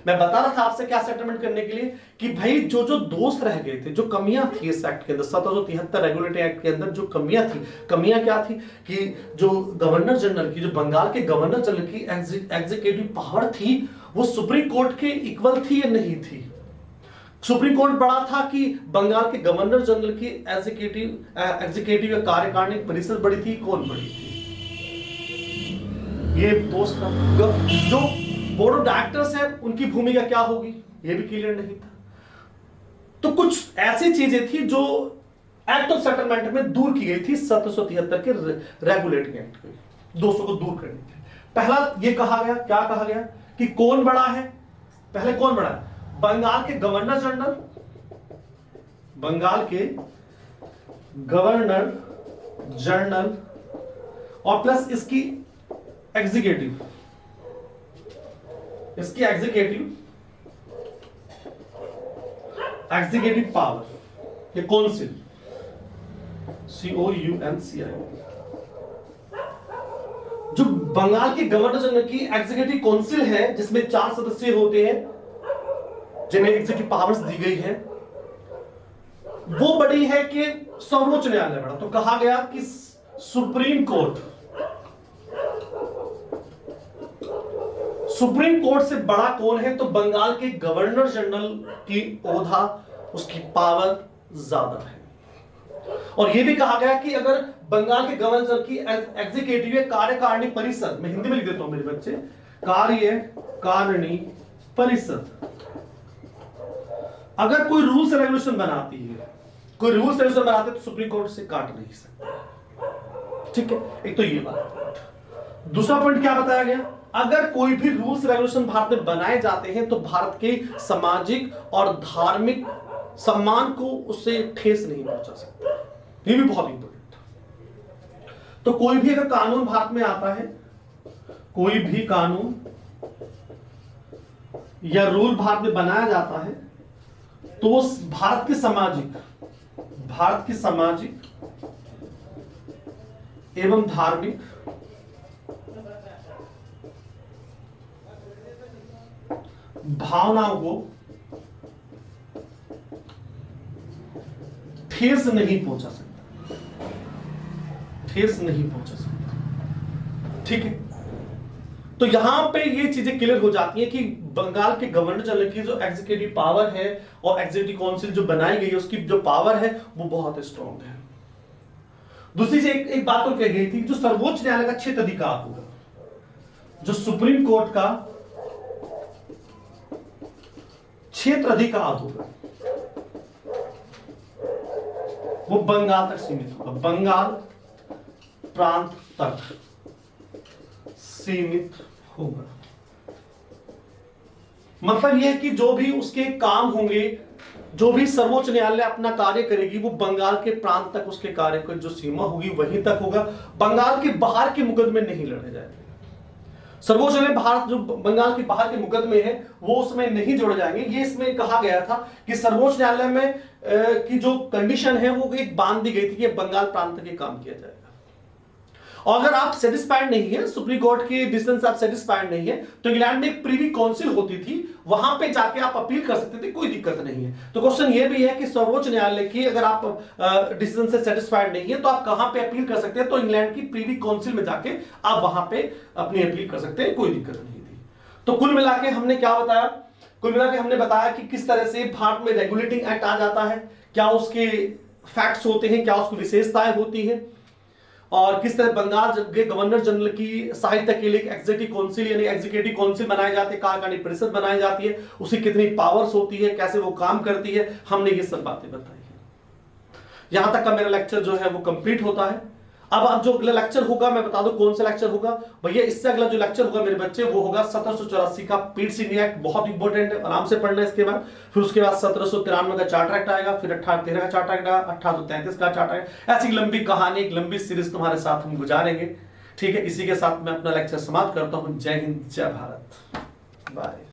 मैं बता रहा था आपसे क्या सेटलमेंट करने के लिए कि भाई जो जो दोष रह गए थे, जो कमियां थी इस एक्ट के अंदर, 1773 रेगुलेटरी एक्ट के अंदर जो कमियां थी, कमियां क्या थी कि जो गवर्नर जनरल की, जो बंगाल के गवर्नर जनरल की एग्जीक्यूटिव पावर थी वो सुप्रीम कोर्ट के इक्वल थी या नहीं थी। सुप्रीम कोर्ट बड़ा था कि बंगाल के गवर्नर जनरल की एग्जीक्यूटिव या कार्यकारिणी परिषद बड़ी थी, कौन बड़ी थी? ये दोष था। जो बोर्ड ऑफ डायरेक्टर्स है उनकी भूमिका क्या होगी ये भी क्लियर नहीं था। तो कुछ ऐसी चीजें थी जो एक्ट ऑफ सेटलमेंट में दूर की गई थी 1773 के रेगुलेटिंग एक्ट में, 200 को दूर करने के लिए। पहला ये कहा गया, क्या कहा गया कि कौन बड़ा है, पहले कौन बड़ा है, बंगाल के गवर्नर जनरल, बंगाल के गवर्नर जनरल और प्लस इसकी एग्जीक्यूटिव, इसकी एग्जीक्यूटिव पावर, ये काउंसिल, COUNCIL, जो बंगाल के गवर्नर जनरल की एग्जीक्यूटिव काउंसिल है, जिसमें 4 सदस्य होते हैं जिन्हें एग्जीक्यूटिव पावर्स दी गई है, वो बड़ी है कि सर्वोच्च न्यायालय बड़ा। तो कहा गया कि सुप्रीम कोर्ट से बड़ा कौन है, तो बंगाल के गवर्नर जनरल की ओहदा, उसकी पावर ज्यादा है। और यह भी कहा गया कि अगर बंगाल के गवर्नर जनरल की एग्जीक्यूटिव कार्यकारिणी परिषद, मैं हिंदी में लिख देता हूं मेरे बच्चे, कार्यकारिणी परिषद अगर कोई रूल्स रेगुलेशन बनाती है, कोई रूल्स रेगुलेशन बनाते तो सुप्रीम कोर्ट से काट नहीं सकते। ठीक है, एक तो ये बात। दूसरा पॉइंट क्या बताया गया, अगर कोई भी रूल्स रेगुलेशन भारत में बनाए जाते हैं तो भारत के सामाजिक और धार्मिक सम्मान को उससे ठेस नहीं पहुंचा सकता। ये भी बहुत इंपॉर्टेंट है। तो कोई भी अगर कानून भारत में आता है, कोई भी कानून या रूल भारत में बनाया जाता है, तो वो भारत की सामाजिक एवं धार्मिक भावनाओं को ठेस नहीं पहुंचा सकता, ठीक है। तो यहां पे ये चीजें क्लियर हो जाती हैं कि बंगाल के गवर्नर जनरल की जो एग्जीक्यूटिव पावर है और एग्जीक्यूटिव काउंसिल जो बनाई गई है उसकी जो पावर है वो बहुत स्ट्रांग है। दूसरी चीज एक बात और कही गई थी, जो सर्वोच्च न्यायालय का क्षेत्र अधिकार होगा, जो सुप्रीम कोर्ट का क्षेत्र अधिकार होगा, वो बंगाल तक सीमित होगा, बंगाल प्रांत तक सीमित होगा। मतलब यह है कि जो भी उसके काम होंगे, जो भी सर्वोच्च न्यायालय अपना कार्य करेगी, वो बंगाल के प्रांत तक उसके कार्य की जो सीमा होगी वहीं तक होगा। बंगाल के बाहर के मुकदमे नहीं लड़े जाएंगे। सर्वोच्च न्यायालय भारत जो बंगाल के बाहर के मुकदमे हैं वो उसमें नहीं जोड़े जाएंगे। ये इसमें कहा गया था कि सर्वोच्च न्यायालय में की जो कंडीशन है वो एक बांध दी गई थी कि बंगाल प्रांत के काम किया जाएगा। और अगर आप सेटिस्फाइड नहीं है, सुप्रीम कोर्ट के डिसीजन से आप सेटिस्फाइड नहीं है, तो इंग्लैंड में एक प्रीवी काउंसिल होती थी, वहां पे जाके आप अपील कर सकते थे, कोई दिक्कत नहीं है। तो क्वेश्चन ये भी है कि सर्वोच्च न्यायालय की अगर आप डिसीजन से सेटिस्फाइड नहीं है तो आप कहां पे अपील कर सकते हैं, तो इंग्लैंड की प्रीवी काउंसिल में जाके आप वहां पे अपनी अपील कर सकते हैं, कोई दिक्कत नहीं थी। तो कुल मिला के हमने क्या बताया, कुल मिला के हमने बताया कि किस तरह से भारत में रेगुलेटिंग एक्ट आ जाता है, क्या उसके फैक्ट्स होते हैं, क्या उसकी विशेषताएं होती है, और किस तरह बंगाल के गवर्नर जनरल की सहायता के लिए एग्जीक्यूटिव काउंसिल यानी एग्जीक्यूटिव काउंसिल बनाई जाती है, कार्यकारिणी परिषद बनाई जाती है, उसकी कितनी पावर्स होती है, कैसे वो काम करती है, हमने ये सब बातें बताई है। यहां तक का मेरा लेक्चर जो है वो कंप्लीट होता है। अब जो अगला लेक्चर होगा मैं बता दूं कौन सा लेक्चर होगा भैया। इससे अगला जो लेक्चर होगा मेरे बच्चे वो होगा 1784 का पीट सिंह एक्ट, बहुत इंपॉर्टेंट है, आराम से पढ़ना है इसके बाद। फिर उसके बाद 1793 का चार्टर एक्ट आएगा, फिर 1813 का चार्टर एक्ट आएगा, 1833 का चार्टर एक्ट। ऐसी लंबी कहानी, एक लंबी सीरीज तुम्हारे साथ हम गुजारेंगे, ठीक है। इसी के साथ मैं अपना लेक्चर समाप्त करता हूं। जय हिंद, जय भारत, बाय।